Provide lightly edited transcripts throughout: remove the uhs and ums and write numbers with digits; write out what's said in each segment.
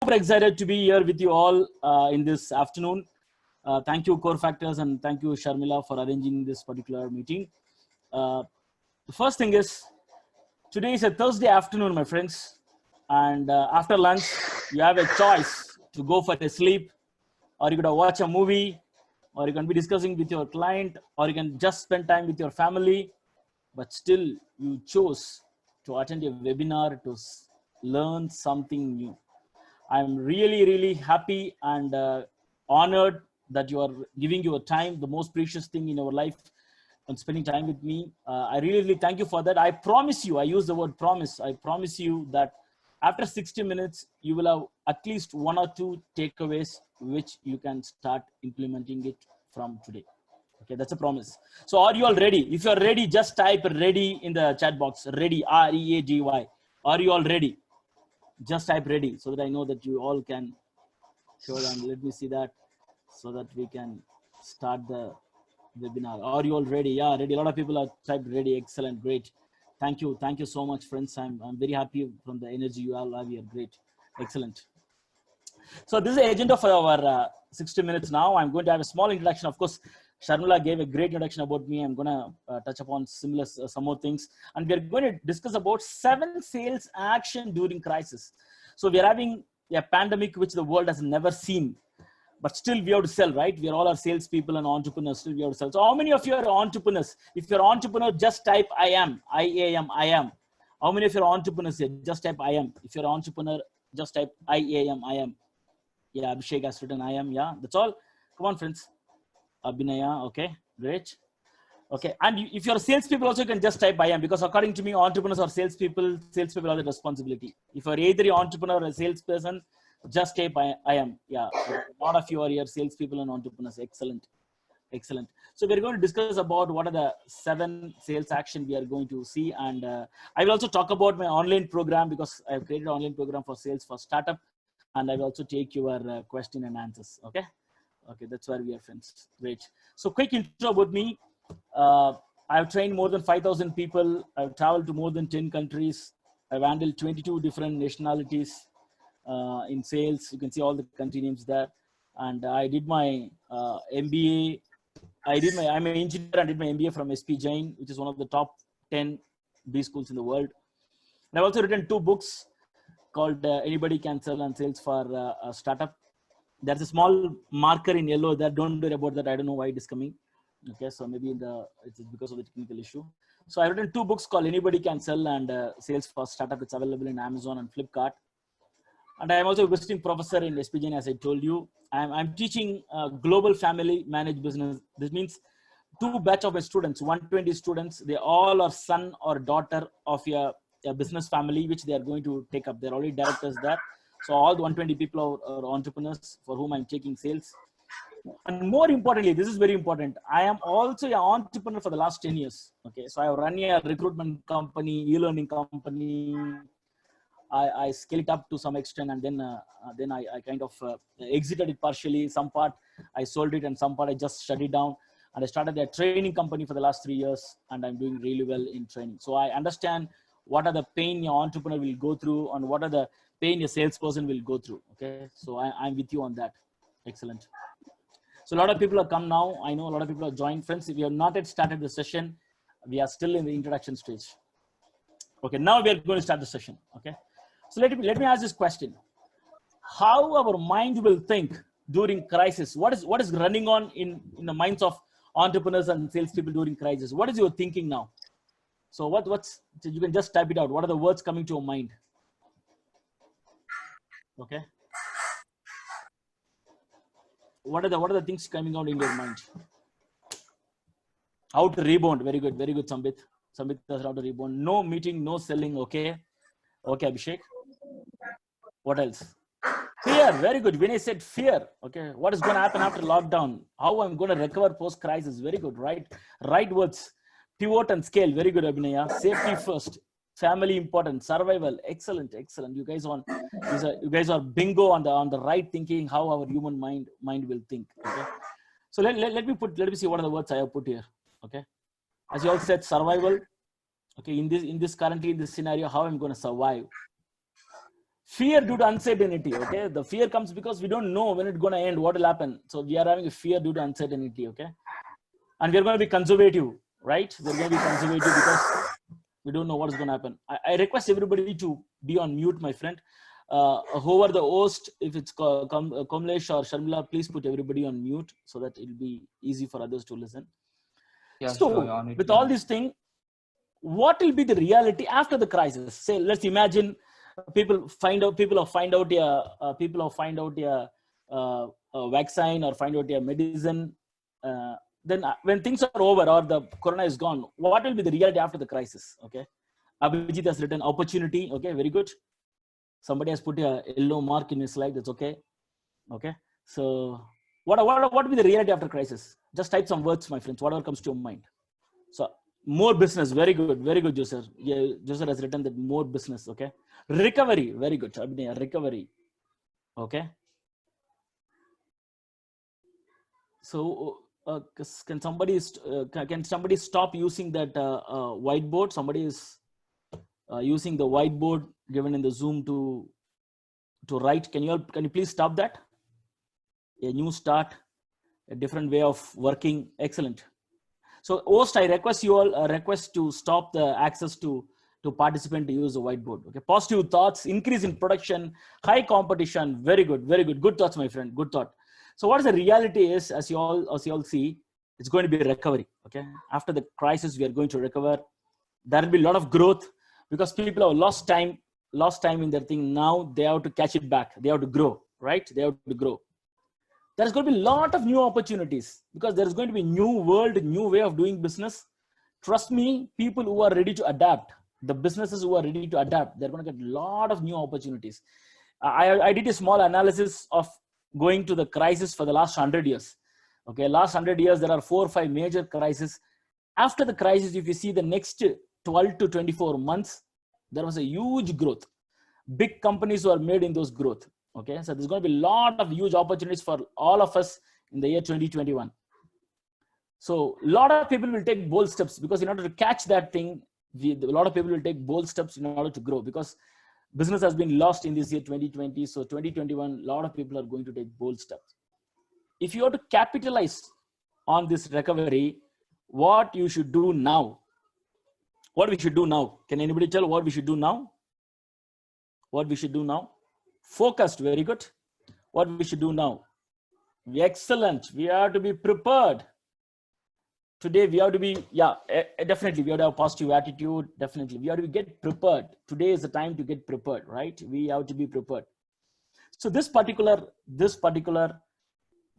super excited to be here with you all in this afternoon. Thank you, Core Factors, and thank you, Sharmila, for arranging this particular meeting. The first thing is, today is a Thursday afternoon, my friends, and after lunch, you have a choice to go for a sleep, or you could watch a movie, or you can be discussing with your client, or you can just spend time with your family, but still you chose to attend a webinar to learn something new. I'm really, really happy and honored that you are giving your time, the most precious thing in your life, and spending time with me. I really, really thank you for that. I promise you, I use the word promise. I promise you that after 60 minutes, you will have at least 1 or 2 takeaways, which you can start implementing it from today. Okay, that's a promise. So are you all ready? If you're ready, just type ready in the chat box. Ready, R-E-A-D-Y. Are you all ready? Just type ready so that I know that you all can show them. Let me see that so that we can start the webinar. Are you all ready? Yeah, ready. A lot of people are typed ready. Excellent. Great. Thank you. Thank you so much, friends. I'm very happy from the energy you all have here. Great. Excellent. So this is the agenda for our 60 minutes now. I'm going to have a small introduction. Of course, Sharmila gave a great introduction about me. I'm going to touch upon similar, some more things. And we're going to discuss about 7 sales action during crisis. So we're having a pandemic which the world has never seen. But still we have to sell, right? We are all our salespeople and entrepreneurs. Still we have to sell. So how many of you are entrepreneurs? If you're entrepreneur, just type I am. I-A-M, I am. How many of you are entrepreneurs here? Just type I am. If you're an entrepreneur, just type I-A-M, I am. Yeah, Abhishek has written I am. Yeah, that's all. Come on, friends. Abhinaya. Okay, great. Okay, and if you're salespeople, also you can just type I am, because according to me, entrepreneurs are salespeople. Salespeople are the responsibility. If you're either an entrepreneur or a salesperson, just type I am. Yeah, a lot of you are here, salespeople and entrepreneurs. Excellent, excellent. So we're going to discuss about what are the 7 sales action we are going to see, and I will also talk about my online program, because I've created an online program for sales for startup. And I will also take your question and answers. Okay. Okay. That's where we are, friends. Great. So quick intro about me. I've trained more than 5,000 people. I've traveled to more than 10 countries. I've handled 22 different nationalities in sales. You can see all the country names there. And I did my MBA. I'm an engineer and did my MBA from SP Jain, which is one of the top 10 B schools in the world. And I've also written 2 books called Anybody Can Sell and Sales for a Startup. There's a small marker in yellow there. Don't worry about that. I don't know why it is coming. Okay, so maybe it's because of the technical issue. So I've written 2 books called Anybody Can Sell and Sales for Startup. It's available in Amazon and Flipkart. And I'm also a visiting professor in SPJN, as I told you. I'm teaching global family managed business. This means 2 batch of my students, 120 students. They all are son or daughter of a business family, which they are going to take up. They're already directors there. So all the 120 people are entrepreneurs for whom I'm taking sales. And more importantly, this is very important. I am also an entrepreneur for the last 10 years. Okay. So I run a recruitment company, e-learning company. I scaled it up to some extent, and then I kind of exited it partially. Some part I sold it, and some part I just shut it down. And I started a training company for the last 3 years, and I'm doing really well in training. So I understand what are the pain your entrepreneur will go through, and what are the pain your salesperson will go through. Okay, so I'm with you on that. Excellent. So a lot of people have come now. I know a lot of people have joined. Friends, if you have not yet started the session, we are still in the introduction stage. Okay, now we are going to start the session. Okay, so let me ask this question: how our mind will think during crisis? What is running on in the minds of entrepreneurs and salespeople during crisis? What is your thinking now? So what's you can just type it out. What are the words coming to your mind? Okay. What are the things coming out in your mind? How to rebound? Very good, Sambit. Sambit does how to rebound. No meeting, no selling. Okay. Okay, Abhishek. What else? Fear. Very good. When I said fear, okay. What is going to happen after lockdown? How I'm going to recover post-crisis? Very good. Right words. Pivot and scale. Very good, Abhinaya. Safety first. Family important. Survival. Excellent. You guys are bingo on the right thinking. How our human mind will think. Okay. So let me see what are the words I have put here. Okay. As you all said, survival. Okay. In this currently in this scenario, how I'm going to survive. Fear due to uncertainty. Okay, the fear comes because we don't know when it's going to end, what will happen. So we are having a fear due to uncertainty. Okay, and we're going to be conservative, right? We're going to be conservative because we don't know what is going to happen. I request everybody to be on mute, my friend. Whoever the host, if it's Kamlesh or Sharmila, please put everybody on mute so that it'll be easy for others to listen. Yeah, So sure, with all these things, what will be the reality after the crisis? Say, let's imagine people find out a vaccine or find out a medicine. Then when things are over or the corona is gone, what will be the reality after the crisis? Okay, Abhijit has written opportunity. Okay, very good. Somebody has put a yellow mark in his slide. That's okay. Okay, so what will be the reality after crisis? Just type some words, my friends, whatever comes to your mind. So more business, very good, Joseph. Yeah, Joseph has written that more business. Okay, recovery, very good, Abhinay, recovery. Okay, so can somebody stop using that whiteboard? Somebody is using the whiteboard given in the Zoom to write. Can you please stop that? A new start, a different way of working. Excellent. So host, I request you all to stop the access to participant to use the whiteboard. Okay, positive thoughts, increase in production, high competition. Very good, good thoughts, my friend. Good thought. So what is the reality is, as you all see, it's going to be a recovery. Okay, after the crisis, we are going to recover. There will be a lot of growth because people have lost time in their thing. Now they have to catch it back. They have to grow, right? They have to grow. There's going to be a lot of new opportunities because there's going to be new world, new way of doing business. Trust me, people who are ready to adapt, the businesses who are ready to adapt, they're going to get a lot of new opportunities. I did a small analysis of going to the crisis for the last 100 years. Okay, last 100 years, there are 4 or 5 major crises. After the crisis, if you see the next 12 to 24 months, there was a huge growth. Big companies were made in those growth. Okay, so there's going to be a lot of huge opportunities for all of us in the year 2021. So a lot of people will take bold steps because in order to catch that thing, a lot of people will take bold steps in order to grow because business has been lost in this year 2020. So 2021, a lot of people are going to take bold steps. If you have to capitalize on this recovery, what you should do now? What we should do now? Can anybody tell what we should do now? What we should do now? Focused, very good. What we should do now? Excellent. We have to be prepared. Today we have to be, definitely we have to have a positive attitude. Definitely we have to get prepared. Today is the time to get prepared, right? We have to be prepared. So this particular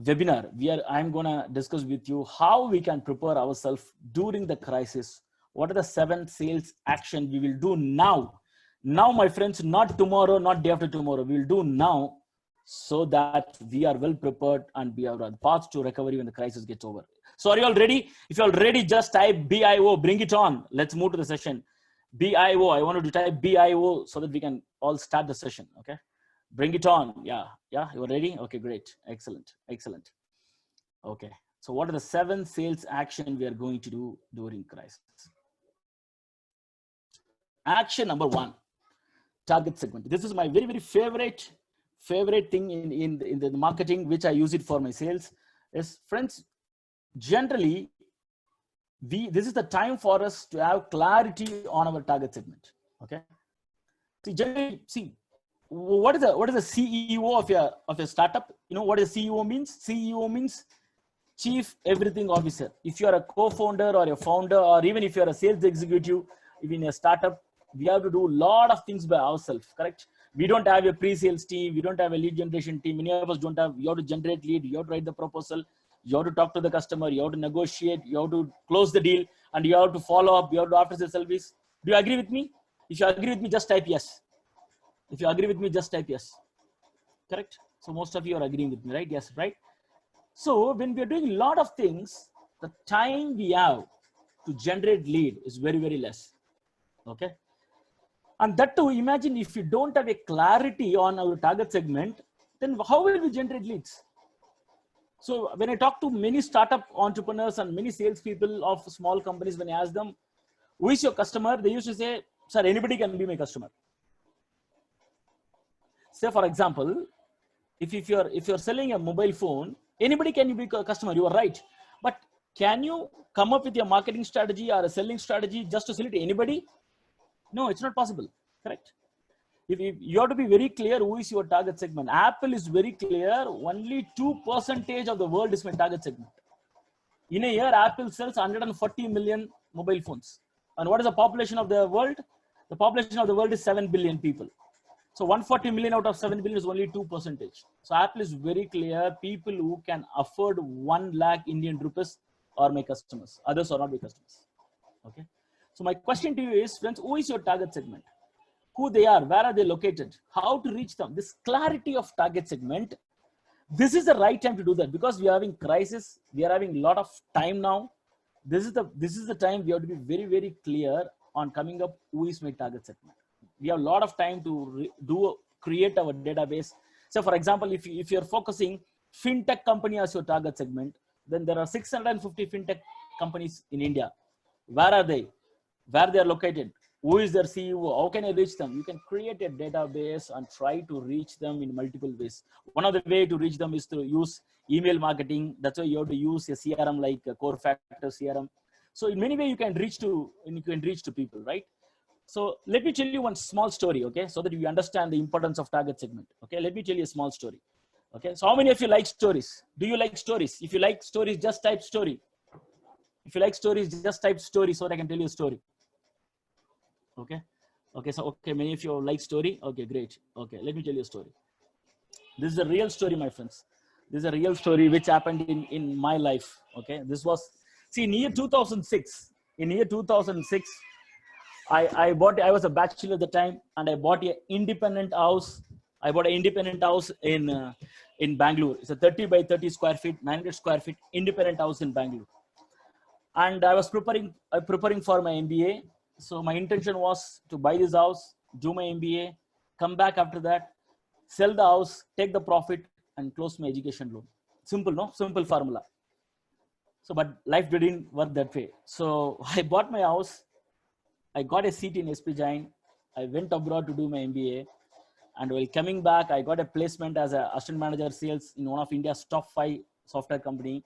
webinar, I'm gonna discuss with you how we can prepare ourselves during the crisis. What are the 7 sales action we will do now? Now, my friends, not tomorrow, not day after tomorrow. We will do now so that we are well prepared and we are on the path to recovery when the crisis gets over. So are you all ready? If you're all ready, just type BIO, bring it on. Let's move to the session. BIO, I wanted to type BIO so that we can all start the session, okay? Bring it on. Yeah, you're ready? Okay, great, excellent. Okay, so what are the 7 sales action we are going to do during crisis? Action number 1. Target segment. This is my very, very favorite thing in the marketing, which I use it for my sales. Is, friends, generally this is the time for us to have clarity on our target segment. Okay, see what is the CEO of your startup? You know what a CEO means? CEO means Chief Everything Officer. If you are a co-founder or a founder, or even if you are a sales executive, even a startup, we have to do a lot of things by ourselves, correct? We don't have a pre-sales team. We don't have a lead generation team. Many of us don't have. You have to generate lead. You have to write the proposal. You have to talk to the customer. You have to negotiate. You have to close the deal, and you have to follow up. You have to after sales service. Do you agree with me? If you agree with me, just type yes. If you agree with me, just type yes. Correct? So most of you are agreeing with me, right? Yes, right? So when we are doing a lot of things, the time we have to generate lead is very, very less. Okay. And that too, imagine if you don't have a clarity on our target segment, then how will we generate leads? So when I talk to many startup entrepreneurs and many salespeople of small companies, when I ask them, who is your customer? They used to say, sir, anybody can be my customer. say for example, if you're selling a mobile phone, anybody can be a customer, you are right. But can you come up with a marketing strategy or a selling strategy just to sell it to anybody? No, it's not possible, correct? If you have to be very clear who is your target segment. Apple is very clear, only 2% of the world is my target segment. In a year, Apple sells 140 million mobile phones. And what is the population of the world? The population of the world is 7 billion people. So 140 million out of 7 billion is only 2%. So Apple is very clear, people who can afford 1 lakh Indian rupees are my customers. Others are not my customers. Okay. So my question to you is, friends, who is your target segment? Who they are, where are they located, how to reach them? This clarity of target segment, this is the right time to do that, because we are having crisis, we are having a lot of time now. This is the time we have to be very, very clear on coming up who is my target segment. We have a lot of time to create our database. So for example, if you're focusing fintech company as your target segment, then there are 650 fintech companies in India. Where are they? Where they are located? Who is their CEO? How can I reach them? You can create a database and try to reach them in multiple ways. One of the way to reach them is to use email marketing. That's why you have to use a CRM like a Core Factor CRM. So in many ways you can reach to people, right? So let me tell you one small story, okay? So that you understand the importance of target segment. Okay, let me tell you a small story. Okay, so how many of you like stories? Do you like stories? If you like stories, just type story. If you like stories, just type story so that I can tell you a story. Okay. Okay. So, okay. Many of you like story. Okay, great. Okay. Let me tell you a story. This is a real story, my friends. This is a real story which happened in my life. Okay. This was, see, in year 2006, I was a bachelor at the time, and I bought an independent house. I bought an independent house in Bangalore. It's a 30 by 30 square feet, 900 square feet independent house in Bangalore. And I was preparing for my MBA. So my intention was to buy this house, do my MBA, come back after that, sell the house, take the profit, and close my education loan. Simple, no? Simple formula. So, but life didn't work that way. So I bought my house. I got a seat in SP Jain. I went abroad to do my MBA. And while coming back, I got a placement as an assistant manager sales in one of India's top 5 software company.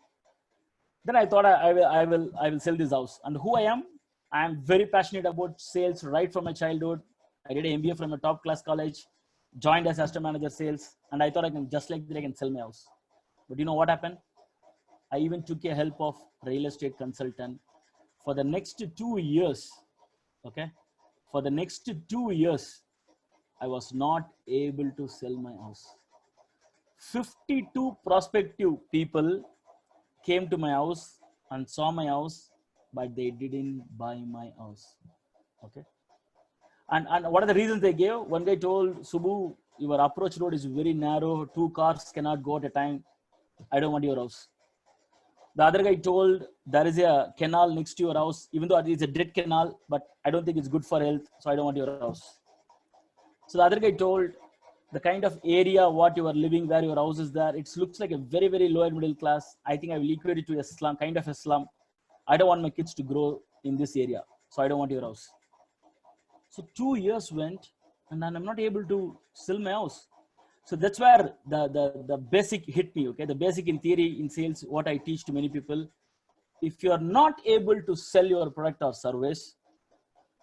Then I thought I will sell this house. And who I am very passionate about sales right from my childhood. I did an MBA from a top class college, joined as assistant manager sales, and I thought I can just like that I can sell my house. But you know what happened? I even took a help of real estate consultant for the next 2 years. Okay, for the next 2 years, I was not able to sell my house. 52 prospective people came to my house and saw my house, but they didn't buy my house. Okay. And what are the reasons they gave? One guy told, Subbu, your approach road is very narrow. 2 cars cannot go at a time. I don't want your house. The other guy told, there is a canal next to your house, even though it is a dead canal, but I don't think it's good for health. So I don't want your house. So the other guy told, the kind of area what you are living, where your house is there, it looks like a very, very lower middle class. I think I will equate it to a slum, kind of a slum. I don't want my kids to grow in this area. So I don't want your house. So 2 years went and I'm not able to sell my house. So that's where the basic hit me. Okay. The basic in theory in sales, what I teach to many people, if you are not able to sell your product or service,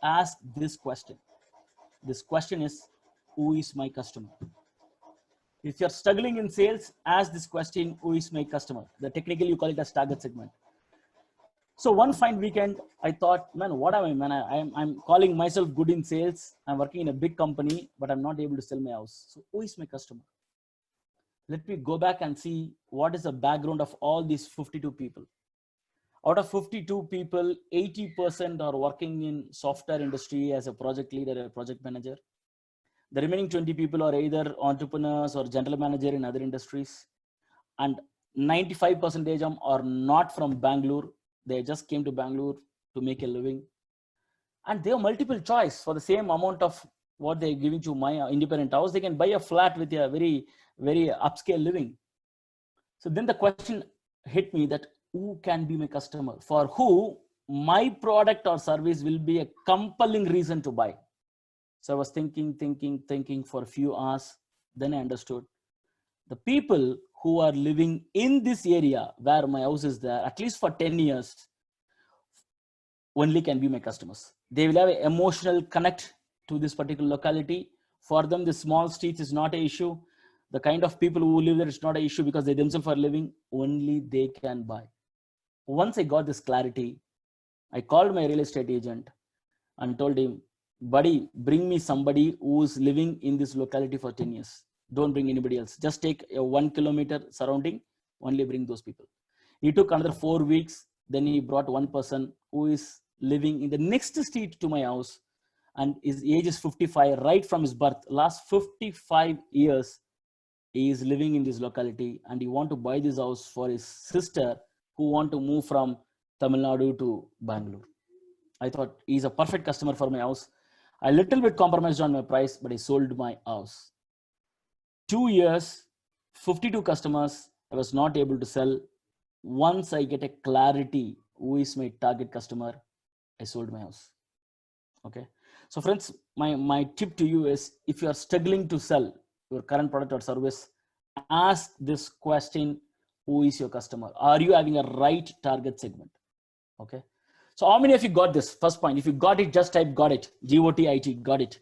ask this question. This question is, who is my customer? If you're struggling in sales, ask this question, who is my customer? The technically you call it as target segment. So one fine weekend, I thought, man, what am I, man? I'm calling myself good in sales. I'm working in a big company, but I'm not able to sell my house. So who is my customer? Let me go back and see what is the background of all these 52 people. Out of 52 people, 80% are working in software industry as a project leader, a project manager. The remaining 20 people are either entrepreneurs or general manager in other industries. And 95% of them are not from Bangalore. They just came to Bangalore to make a living. And they have multiple choice for the same amount of what they're giving to my independent house. They can buy a flat with a very, very upscale living. So then the question hit me that who can be my customer, for who my product or service will be a compelling reason to buy. So I was thinking for a few hours. then I understood the people who are living in this area where my house is there, at least for 10 years, only can be my customers. They will have an emotional connect to this particular locality. For them, the small streets is not an issue. The kind of people who live there is not an issue because they themselves are living, only they can buy. Once I got this clarity, I called my real estate agent and told him, buddy, bring me somebody who's living in this locality for 10 years. Don't bring anybody else. Just take a 1 kilometer surrounding, only bring those people. He took another 4 weeks. Then he brought one person who is living in the next street to my house, and his age is 55, right from his birth. Last 55 years, he is living in this locality, and he want to buy this house for his sister who want to move from Tamil Nadu to Bangalore. I thought he's a perfect customer for my house. I little bit compromised on my price, but I sold my house. 2 years, 52 customers, I was not able to sell. Once I get a clarity who is my target customer, I sold my house. Okay. So friends, my tip to you is, if you are struggling to sell your current product or service, ask this question: who is your customer? Are you having a right target segment? Okay. So how many of you got this? First point, if you got it, just type got it. G-O-T-I-T, got it.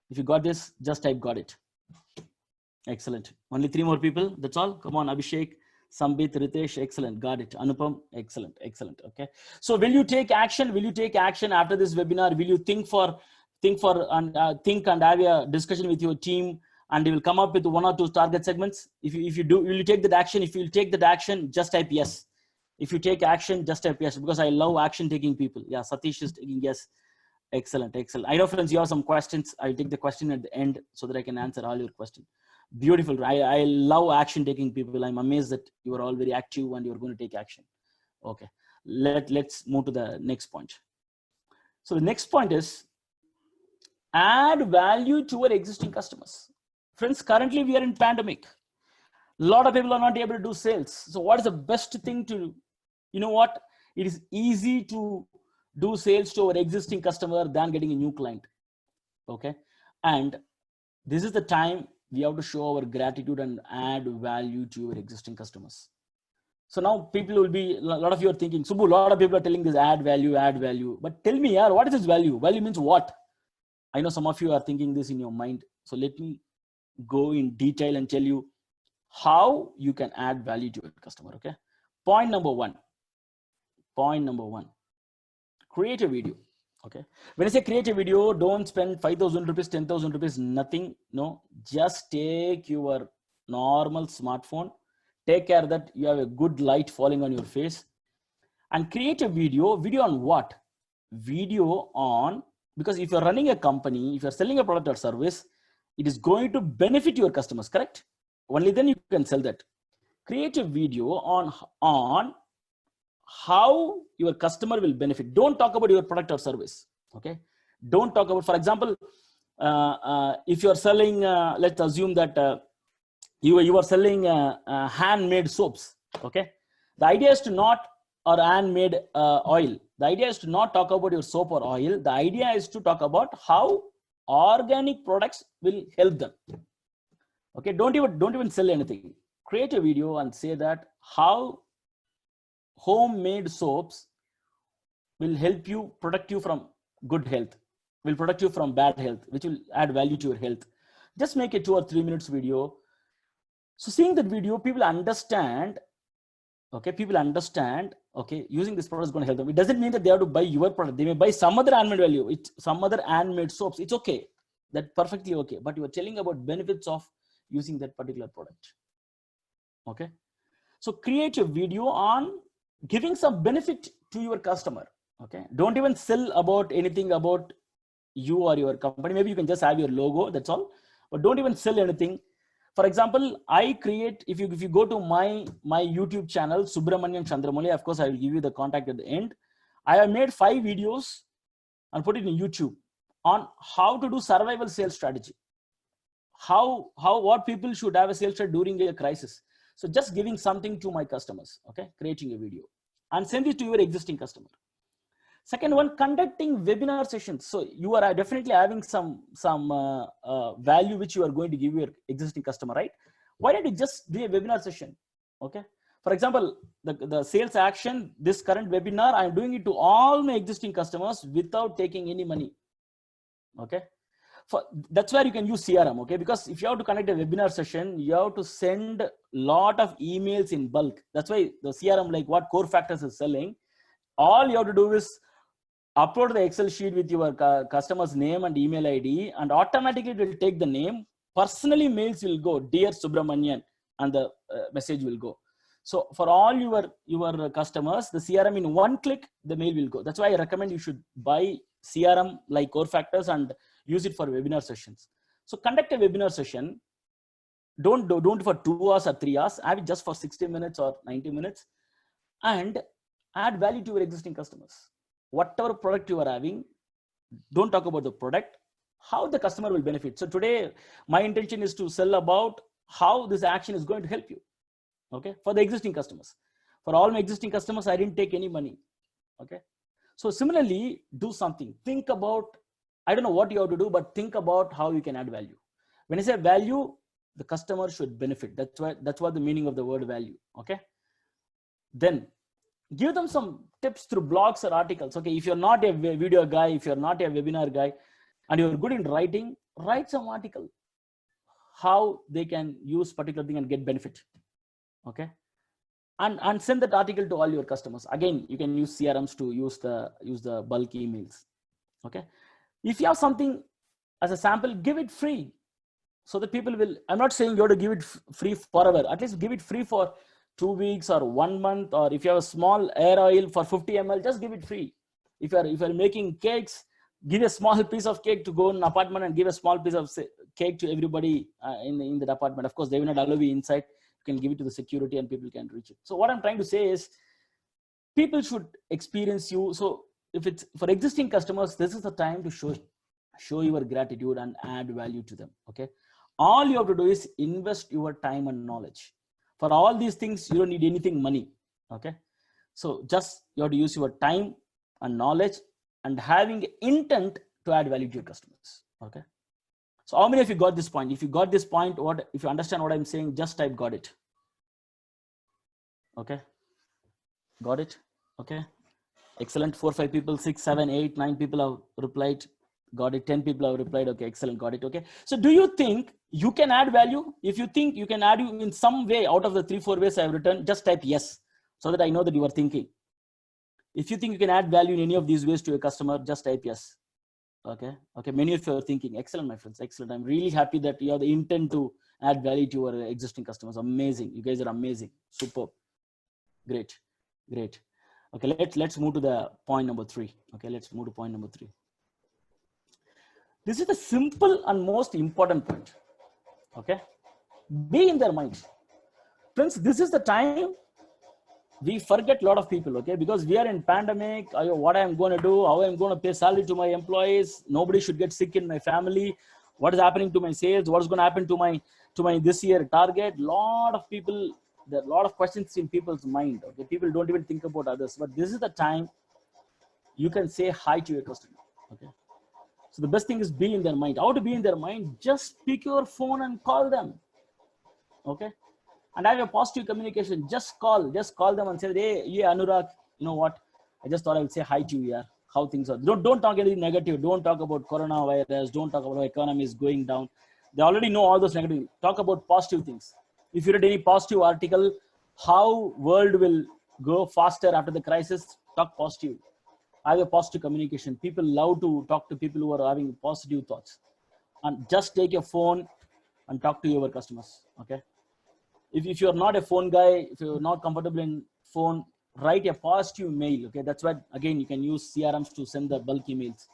If you got this, just type got it. Excellent. Only 3 more people. That's all. Come on, Abhishek, Sambit, Ritesh, excellent. Got it. Anupam, excellent, excellent. Okay. So will you take action? Will you take action after this webinar? Will you think and have a discussion with your team, and you will come up with 1 or 2 target segments? If you do, will you take that action? If you will take that action, just type yes. If you take action, just type yes, because I love action taking people. Yeah, Satish is taking yes. Excellent, excellent. I know, friends, you have some questions. I'll take the question at the end so that I can answer all your questions. Beautiful. I love action taking people. I'm amazed that you are all very active and you're going to take action. Okay. Let's move to the next point. So the next point is add value to our existing customers. Friends, currently we are in pandemic. A lot of people are not able to do sales. So what is the best thing to do? You know what? It is easy to do sales to our existing customer than getting a new client. Okay. And this is the time we have to show our gratitude and add value to your existing customers. So now people will be, a lot of you are thinking, Subbu, a lot of people are telling this add value. But tell me, what is this value? Value means what? I know some of you are thinking this in your mind. So let me go in detail and tell you how you can add value to your customer. Okay. Point number one, create a video. Okay. When I say create a video, don't spend 5,000 rupees, 10,000 rupees, nothing. No, just take your normal smartphone, take care that you have a good light falling on your face, and create a video. Video on what? Video on, because if you're running a company, if you're selling a product or service, it is going to benefit your customers, correct? Only then you can sell that. Create a video on how your customer will benefit. Don't talk about your product or service. Okay. Don't talk about, for example, if you're selling, let's assume that you are selling handmade soaps. Okay. The idea is to not, or handmade oil. The idea is to not talk about your soap or oil. The idea is to talk about how organic products will help them. Okay. Don't even sell anything. Create a video and say that how homemade soaps will help you, protect you from good health, will protect you from bad health, which will add value to your health. Just make a 2 or 3 minutes video. So seeing that video, people understand, okay, using this product is going to help them. It doesn't mean that they have to buy your product. They may buy some other handmade value, some other handmade soaps. It's okay. That's perfectly okay. But you are telling about benefits of using that particular product. Okay. So create a video on giving some benefit to your customer. Okay. Don't even sell about anything about you or your company. Maybe you can just have your logo, that's all. But don't even sell anything. For example, I create, if you go to my YouTube channel, Subramanian Chandramouli, of course, I will give you the contact at the end. I have made 5 videos and put it in YouTube on how to do survival sales strategy. What people should have a sales strategy during a crisis. So just giving something to my customers, okay, creating a video and send it to your existing customer. Second one, conducting webinar sessions. So you are definitely having some value which you are going to give your existing customer, right? Why don't you just do a webinar session? Okay. For example, the sales action, this current webinar, I'm doing it to all my existing customers without taking any money. Okay. That's where you can use CRM, okay? Because if you have to conduct a webinar session, you have to send a lot of emails in bulk. That's why the CRM, like what Core Factors is selling, all you have to do is upload the Excel sheet with your customer's name and email ID, and automatically it will take the name. Personally, mails will go, Dear Subramanian, and the message will go. So for all your customers, the CRM in one click, the mail will go. That's why I recommend you should buy CRM like Core Factors and use it for webinar sessions. So conduct a webinar session. Don't do it for 2 hours or 3 hours. Have it just for 60 minutes or 90 minutes, and add value to your existing customers. Whatever product you are having, don't talk about the product, how the customer will benefit. So today, my intention is to sell about how this action is going to help you. Okay, for the existing customers. For all my existing customers, I didn't take any money. Okay. So similarly, do something. Think about, I don't know what you have to do, but think about how you can add value. When I say value, the customer should benefit. That's what the meaning of the word value. Okay. Then give them some tips through blogs or articles. Okay. If you're not a video guy, if you're not a webinar guy, and you're good in writing, write some article, how they can use particular thing and get benefit. Okay. And send that article to all your customers. Again, you can use CRMs to use the bulk emails. Okay. If you have something as a sample, give it free, so that people will, I'm not saying you have to give it free forever. At least give it free for 2 weeks or 1 month, or if you have a small hair oil for 50 ml, just give it free. If you're making cakes, give a small piece of cake to go in an apartment and give a small piece of cake to everybody in the apartment. Of course, they will not allow you inside. You can give it to the security and people can reach it. So what I'm trying to say is, people should experience you. So if it's for existing customers, this is the time to show your gratitude and add value to them. Okay. All you have to do is invest your time and knowledge. For all these things, you don't need anything money. Okay. So just you have to use your time and knowledge and having intent to add value to your customers. Okay. So how many of you got this point? If you got this point, if you understand what I'm saying, just type got it. Okay. Got it. Okay. Excellent. 4, 5 people, 6, 7, 8, 9 people have replied. Got it. 10 people have replied. Okay. Excellent. Got it. Okay. So do you think you can add value? If you think you can add you in some way out of the 3, 4 ways I've written, just type yes, so that I know that you are thinking. If you think you can add value in any of these ways to a customer, just type yes. Okay. Okay. Many of you are thinking. Excellent, my friends. Excellent. I'm really happy that you have the intent to add value to your existing customers. Amazing. You guys are amazing. Superb. Great. Great. Okay. Let's move to the point number 3. Okay. Let's move to point number 3. This is the simple and most important point. Okay. Be in their mind. Friends, this is the time we forget a lot of people, okay, because we are in pandemic. What I'm going to do, how I'm going to pay salary to my employees, nobody should get sick in my family, what is happening to my sales, what's going to happen to my this year target. Lot of people, there are a lot of questions in people's mind. Okay, people don't even think about others, but this is the time you can say hi to your customer. Okay, so the best thing is be in their mind. How to be in their mind? Just pick your phone and call them. Okay. And have a positive communication. Just call them and say, hey, yeah, Anurag, you know what? I just thought I would say hi to you. Yeah, how things are. Don't talk anything negative. Don't talk about coronavirus. Don't talk about how economy is going down. They already know all those negative. Talk about positive things. If you read any positive article, how world will go faster after the crisis, talk positive. Have a positive communication. People love to talk to people who are having positive thoughts. And just take your phone and talk to your customers. Okay. If you're not a phone guy, if you're not comfortable in phone, write a positive mail. Okay, that's what, again, you can use CRMs to send the bulk emails.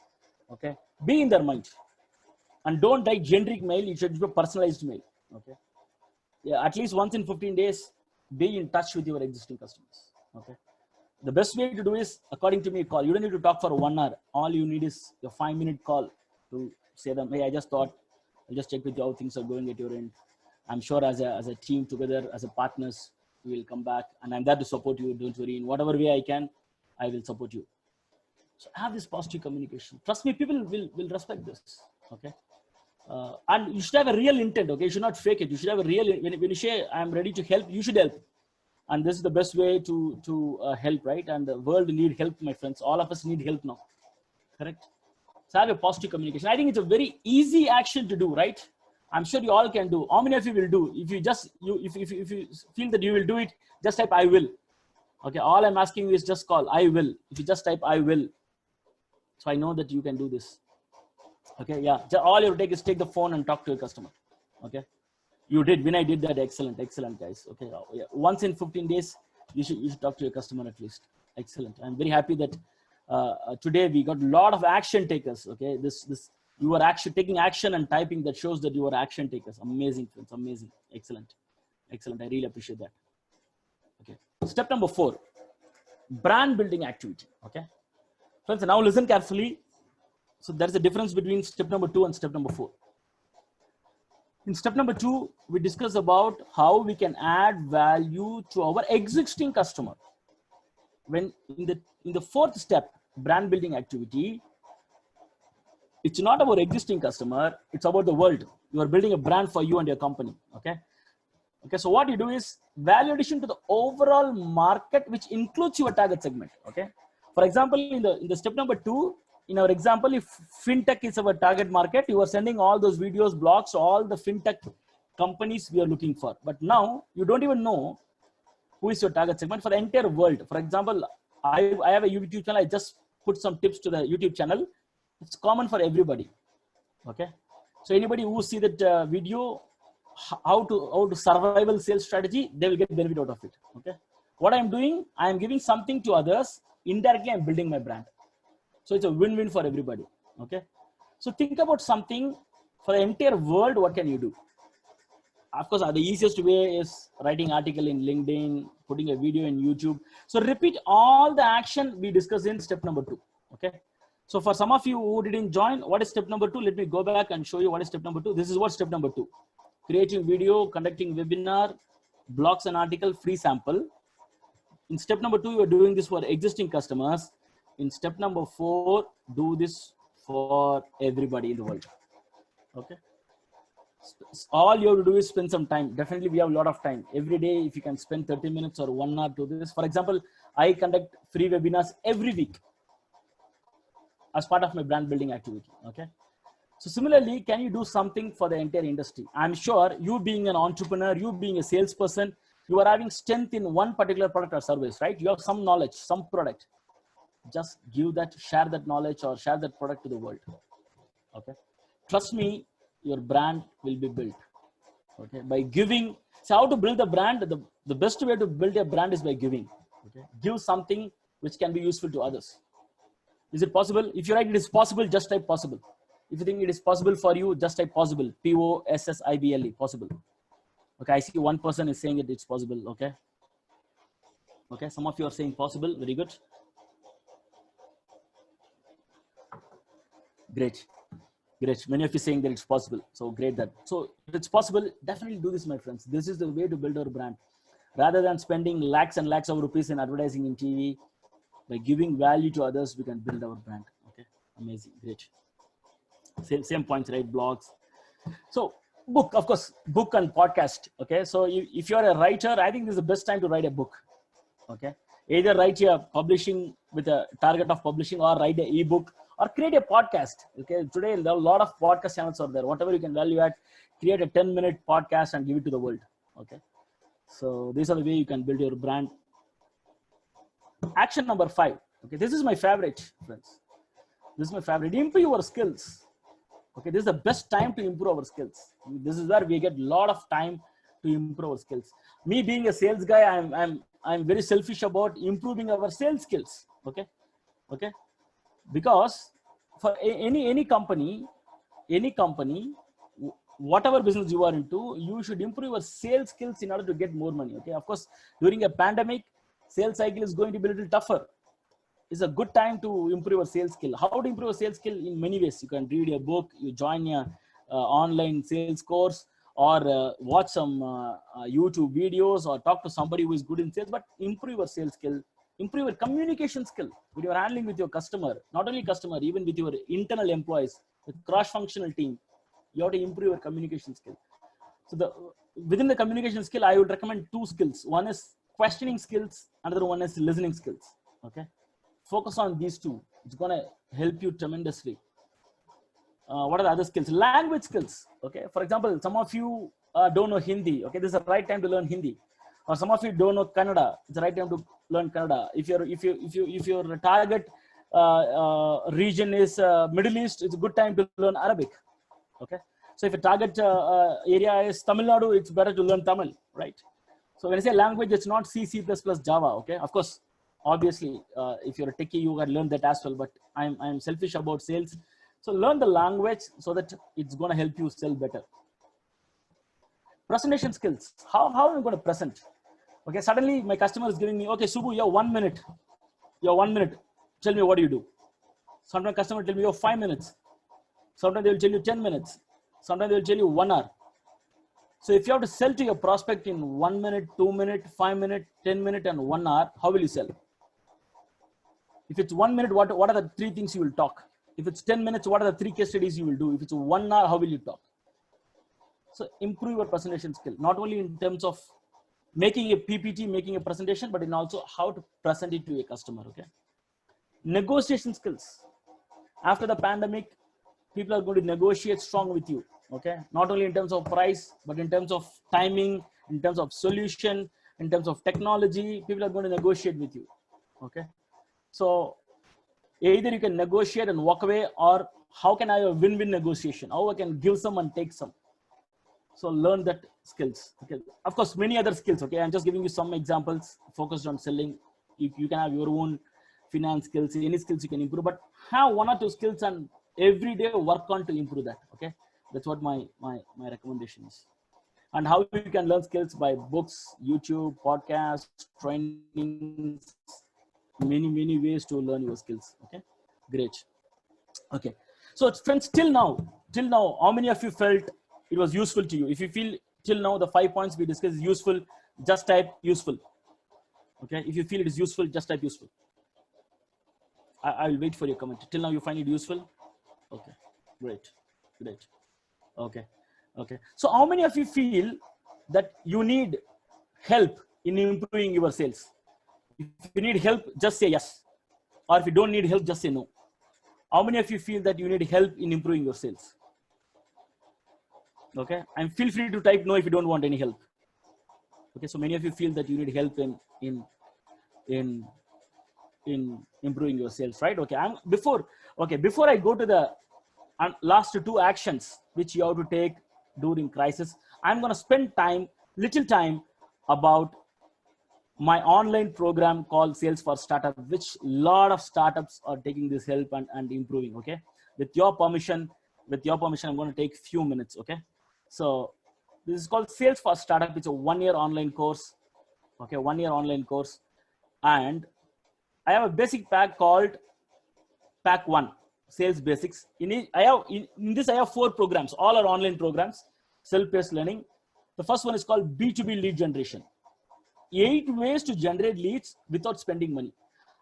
Okay, be in their mind, and don't write generic mail. You should do a personalized mail. Okay, yeah, at least once in 15 days, be in touch with your existing customers. Okay, the best way to do is, according to me, call. You don't need to talk for 1 hour. All you need is a 5-minute call to say them, hey, I just thought I'll just check with you how things are going at your end. I'm sure as a team together, as a partners, we will come back, and I'm there to support you. Don't worry. In whatever way I can, I will support you. So have this positive communication. Trust me, people will respect this. Okay. And you should have a real intent. Okay. You should not fake it. You should have a real, when you say, I'm ready to help, you should help. And this is the best way to help, right? And the world need help, my friends. All of us need help now. Correct. So have a positive communication. I think it's a very easy action to do, right? I'm sure you all can do. How many of you will do? If you just, if you feel that you will do it, just type I will. Okay, all I'm asking you is just call I will. If you just type I will. So I know that you can do this. Okay, yeah. All you take is take the phone and talk to your customer. Okay. You did. When I did that, excellent, excellent, guys. Okay, yeah. Once in 15 days, you should talk to your customer at least. Excellent. I'm very happy that today we got a lot of action takers. Okay, you are actually taking action and typing, that shows that you are action takers. Amazing, friends. Amazing. Excellent. Excellent. I really appreciate that. Okay. Step number 4, brand building activity. Okay. Friends, now listen carefully. So there's a difference between step number 2 and step number 4. In step number 2, we discuss about how we can add value to our existing customer. When in the 4th step, brand building activity, it's not about existing customer, it's about the world. You are building a brand for you and your company. Okay. Okay. So what you do is value addition to the overall market, which includes your target segment. Okay. For example, in the step number 2, in our example, if fintech is our target market, you are sending all those videos, blogs to all the fintech companies we are looking for. But now you don't even know who is your target segment for the entire world. For example, I have a YouTube channel. I just put some tips to the YouTube channel. It's common for everybody. Okay. So anybody who see that video, how to survival sales strategy, they will get benefit out of it. Okay. What I'm doing, I am giving something to others. Indirectly, I'm building my brand. So it's a win-win for everybody. Okay. So think about something for the entire world. What can you do? Of course, the easiest way is writing article in LinkedIn, putting a video in YouTube. So repeat all the action we discussed in step number 2. Okay. So for some of you who didn't join, what is step number 2? Let me go back and show you what is step number 2. This is what step number 2. Creating video, conducting webinar, blogs and article, free sample. In step number 2, you are doing this for existing customers. In step number 4, do this for everybody in the world. Okay. All you have to do is spend some time. Definitely, we have a lot of time. Every day, if you can spend 30 minutes or 1 hour to this. For example, I conduct free webinars every week as part of my brand building activity. Okay. So similarly, can you do something for the entire industry? I'm sure you being an entrepreneur, you being a salesperson, you are having strength in one particular product or service, right? You have some knowledge, some product. Just give that, share that knowledge or share that product to the world. Okay. Trust me, your brand will be built. Okay. By giving. So how to build the brand? The best way to build a brand is by giving. Okay. Give something which can be useful to others. Is it possible? If you write it is possible, just type possible. If you think it is possible for you, just type possible. Possible. Possible. Okay. I see one person is saying it's possible. Okay. Okay. Some of you are saying possible. Very good. Great. Great. Many of you saying that it's possible. So great that. So if it's possible, definitely do this, my friends. This is the way to build our brand. Rather than spending lakhs and lakhs of rupees in advertising in TV, by giving value to others, we can build our brand. Okay. Amazing. Great. Same points, right? Blogs. So book, of course, book and podcast. Okay. So if you're a writer, I think this is the best time to write a book. Okay. Either write a publishing with a target of publishing or write an ebook or create a podcast. Okay. Today, there are a lot of podcast channels out there. Whatever you can value add, create a 10-minute podcast and give it to the world. Okay. So these are the way you can build your brand. Action number 5. Okay. This is my favorite, friends. This is my favorite. Improve your skills. Okay. This is the best time to improve our skills. This is where we get a lot of time to improve our skills. Me being a sales guy, I'm very selfish about improving our sales skills. Okay. Okay. Because for any company, whatever business you are into, you should improve your sales skills in order to get more money. Okay. Of course, during a pandemic, sales cycle is going to be a little tougher. It's a good time to improve your sales skill. How to improve a sales skill? In many ways. You can read a book, you join a online sales course, or watch some YouTube videos, or talk to somebody who is good in sales, but improve your sales skill improve your communication skill when you're handling with your customer, not only customer, even with your internal employees, with cross-functional team. You have to improve your communication skill. So within the communication skill, I would recommend two skills. One is questioning skills, another one is listening skills. Okay, focus on these two. It's gonna help you tremendously. What are the other skills? Language skills. Okay, for example, some of you don't know Hindi. Okay, this is the right time to learn Hindi. Or some of you don't know Kannada. It's the right time to learn Kannada. If your target region is Middle East, it's a good time to learn Arabic. Okay, so if a target area is Tamil Nadu, it's better to learn Tamil, right? So when I say language, it's not C, C++, Java. Okay, of course, obviously, if you're a techie, you can learn that as well. But I'm selfish about sales. So learn the language so that it's going to help you sell better. Presentation skills. How am I going to present? Okay, suddenly my customer is giving me, okay, Subbu, you have 1 minute. You have 1 minute. Tell me what do you do? Sometimes customer tell me you have 5 minutes. Sometimes they will tell you 10 minutes. Sometimes they will tell you 1 hour. So if you have to sell to your prospect in 1 minute, 2 minute, 5 minute, 10 minute, and 1 hour, how will you sell? If it's 1 minute, what are the 3 things you will talk? If it's 10 minutes, what are the 3 case studies you will do? If it's 1 hour, how will you talk? So improve your presentation skill, not only in terms of making a PPT, making a presentation, but in also how to present it to a customer. Okay. Negotiation skills. After the pandemic, people are going to negotiate strong with you. Okay. Not only in terms of price, but in terms of timing, in terms of solution, in terms of technology, people are going to negotiate with you. Okay. So either you can negotiate and walk away, or how can I have a win-win negotiation? How I can give some and take some. So learn that skills. Okay. Of course, many other skills. Okay. I'm just giving you some examples focused on selling. You can have your own finance skills, any skills you can improve, but have 1 or 2 skills and every day work on to improve that. Okay. That's what my recommendation is. And how you can learn skills by books, YouTube, podcasts, trainings, many ways to learn your skills. Okay, great. Okay, so friends, till now, how many of you felt it was useful to you? If you feel till now the 5 points we discussed is useful, just type useful. Okay, if you feel it is useful, just type useful. I will wait for your comment. Till now you find it useful? Okay, great. Okay, so how many of you feel that you need help in improving your sales? If you need help, just say yes. Or if you don't need help, just say no. How many of you feel that you need help in improving your sales? Okay, and feel free to type no if you don't want any help. Okay, so many of you feel that you need help in improving your sales, right? Okay, before I go to the last 2 actions which you have to take during crisis, I'm going to spend little time about my online program called Sales for Startup, which lot of startups are taking this help and improving. Okay, with your permission, I'm going to take few minutes. Okay, so this is called Sales for Startup. It's a 1-year online course. Okay, 1-year online course, and I have a basic pack called Pack 1, Sales Basics. In this I have 4 programs. All are online programs, self-paced learning. The first one is called B2B lead generation. 8 ways to generate leads without spending money.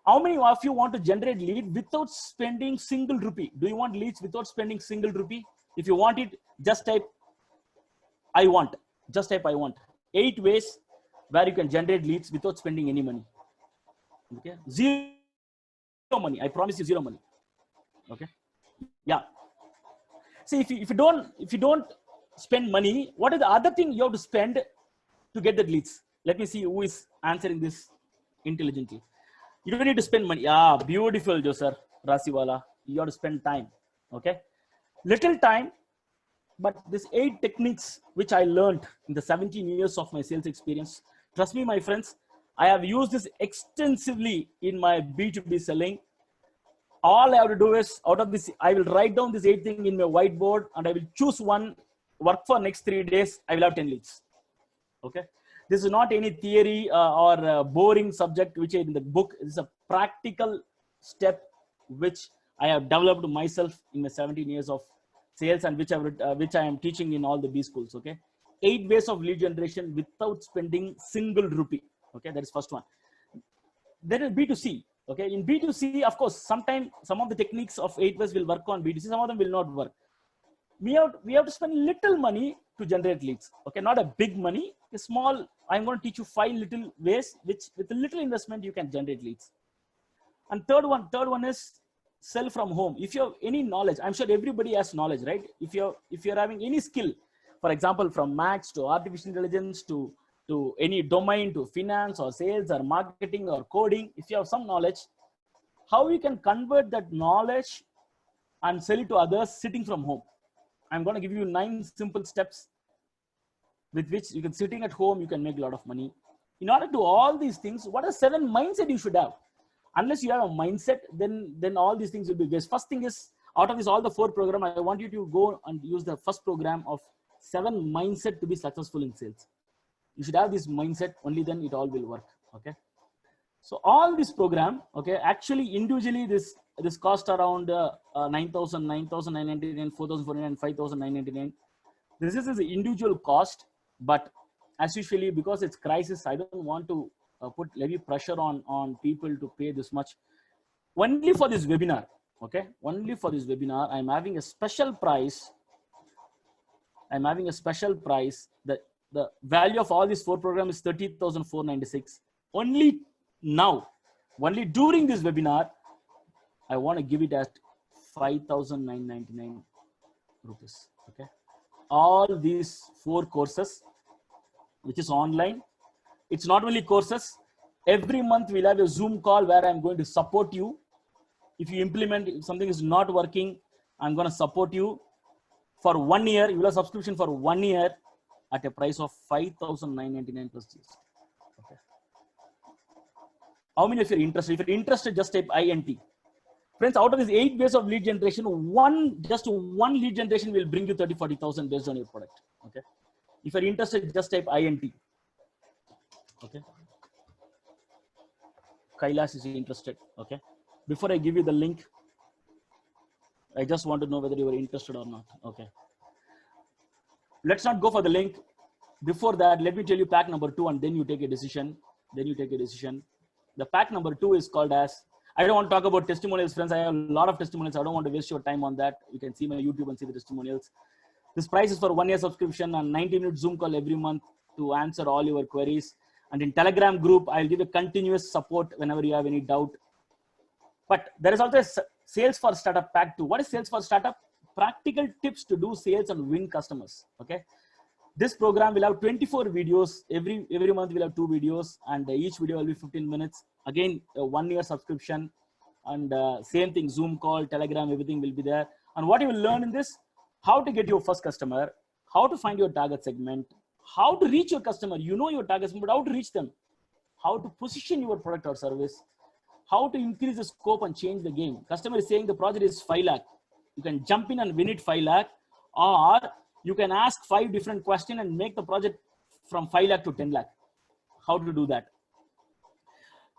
How many of you want to generate lead without spending single rupee? Do you want leads without spending single rupee? If you want it, just type I want. Just type I want. 8 ways where you can generate leads without spending any money. Okay, 0 money. I promise you 0 money. Okay, yeah. See, if you don't spend money, what is the other thing you have to spend to get the leads? Let me see who is answering this intelligently. You don't need to spend money. Yeah, beautiful, Josar Rasiwala. You have to spend time. Okay, little time, but this 8 techniques which I learned in the 17 years of my sales experience. Trust me, my friends, I have used this extensively in my B2B selling. All I have to do is, out of this, I will write down this 8 things in my whiteboard, and I will choose one, work for next 3 days. I will have 10 leads. Okay, this is not any theory or boring subject which is in the book. It is a practical step which I have developed myself in my 17 years of sales, and which I am teaching in all the B schools. Okay, 8 ways of lead generation without spending single rupee. Okay, that is first one. Then in B2C, okay, in B2C, of course, sometimes some of the techniques of 8 will work on B2C, some of them will not work. We have to spend little money to generate leads, okay, not a big money, a small. I'm going to teach you 5 little ways which with a little investment you can generate leads. And third one is sell from home. If you have any knowledge, I'm sure everybody has knowledge, right? If you're having any skill, for example, from maths to artificial intelligence to any domain, to finance or sales or marketing or coding, if you have some knowledge, how you can convert that knowledge and sell it to others sitting from home. I'm going to give you 9 simple steps with which you can, sitting at home, you can make a lot of money. In order to do all these things, what are 7 mindset you should have? Unless you have a mindset, then all these things will be waste. First thing is, out of this all the 4 program, I want you to go and use the first program of 7 mindset to be successful in sales. You should have this mindset, only then it all will work. Okay. So all this program, okay, actually individually this cost around 9,000, 9,999, 4,499, 5,999. This is the individual cost, but as usually, because it's crisis, I don't want to put heavy pressure on people to pay this much. Only for this webinar, okay, only for this webinar, I'm having a special price. I'm having a special price. The value of all these 4 programs is 30,496. Only now, only during this webinar, I want to give it at 5,999 rupees. Okay, all these 4 courses, which is online. It's not only courses. Every month we'll have a Zoom call where I'm going to support you. If you implement, if something is not working, I'm going to support you for 1 year. You will have subscription for 1 year at a price of 5,999 plus GST. Okay. How many of you are interested? If you're interested, just type INT. Friends, out of these 8 ways of lead generation, just one lead generation will bring you 30,000-40,000 based on your product. Okay. If you're interested, just type INT. Okay. Kailash is interested. Okay. Before I give you the link, I just want to know whether you are interested or not. Okay. Let's not go for the link. Before that, let me tell you pack number 2, and then you take a decision. The pack number 2 is called as, I don't want to talk about testimonials, friends. I have a lot of testimonials. I don't want to waste your time on that. You can see my YouTube and see the testimonials. This price is for 1 year subscription and 90-minute Zoom call every month to answer all your queries. And in Telegram group, I'll give a continuous support whenever you have any doubt. But there is also a Sales for Startup pack 2. What is Sales for Startup? Practical tips to do sales and win customers. Okay. This program will have 24 videos. Every month we'll have 2 videos, and each video will be 15 minutes. Again, a 1 year subscription, and same thing, Zoom call, Telegram, everything will be there. And what you will learn in this, how to get your first customer, how to find your target segment, how to reach your customer. You know your target segment, but how to reach them, how to position your product or service, how to increase the scope and change the game. Customer is saying the project is 5 lakh. You can jump in and win it 5 lakh, or you can ask 5 different questions and make the project from 5 lakh to 10 lakh. How to do that?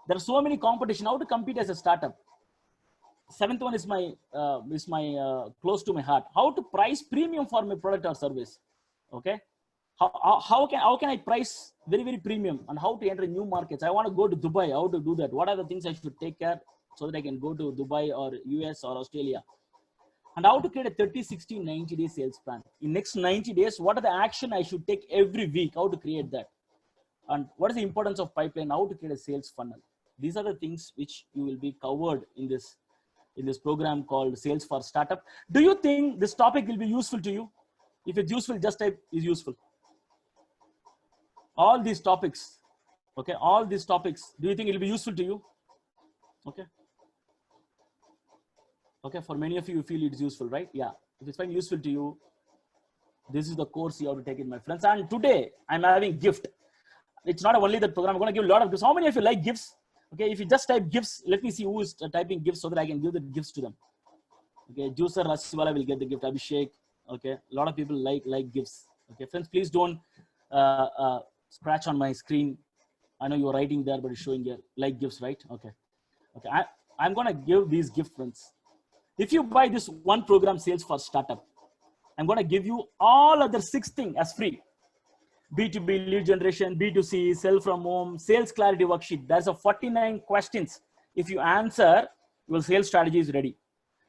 There are so many competition. How to compete as a startup. 7th one is my close to my heart. How to price premium for my product or service. Okay. How can I price very, very premium, and how to enter new markets? I want to go to Dubai. How to do that? What are the things I should take care so that I can go to Dubai or US or Australia? And how to create a 30, 60, 90 day sales plan. In next 90 days, what are the action I should take every week? How to create that? And what is the importance of pipeline? How to create a sales funnel? These are the things which you will be covered in this program called Sales for Startup. Do you think this topic will be useful to you? If it's useful, just type is useful. All these topics, okay, all these topics, do you think it will be useful to you? Okay. Okay, for many of you, you feel it's useful, right? Yeah. If it's fine, useful to you, this is the course you have to take it, my friends. And today, I'm having gift. It's not only that program. I'm going to give a lot of gifts. How many of you like gifts? Okay, if you just type gifts, let me see who is typing gifts so that I can give the gifts to them. Okay, Juicer Rasiwala will get the gift. Abhishek. Okay, a lot of people like gifts. Okay, friends, please don't scratch on my screen. I know you're writing there, but it's showing here like gifts, right? Okay. Okay, I'm going to give these gift, friends. If you buy this one program, Sales for Startup, I'm going to give you all other 6 things as free. B2B lead generation, B2C, sell from home, sales clarity worksheet. There's a 49 questions. If you answer, your sales strategy is ready.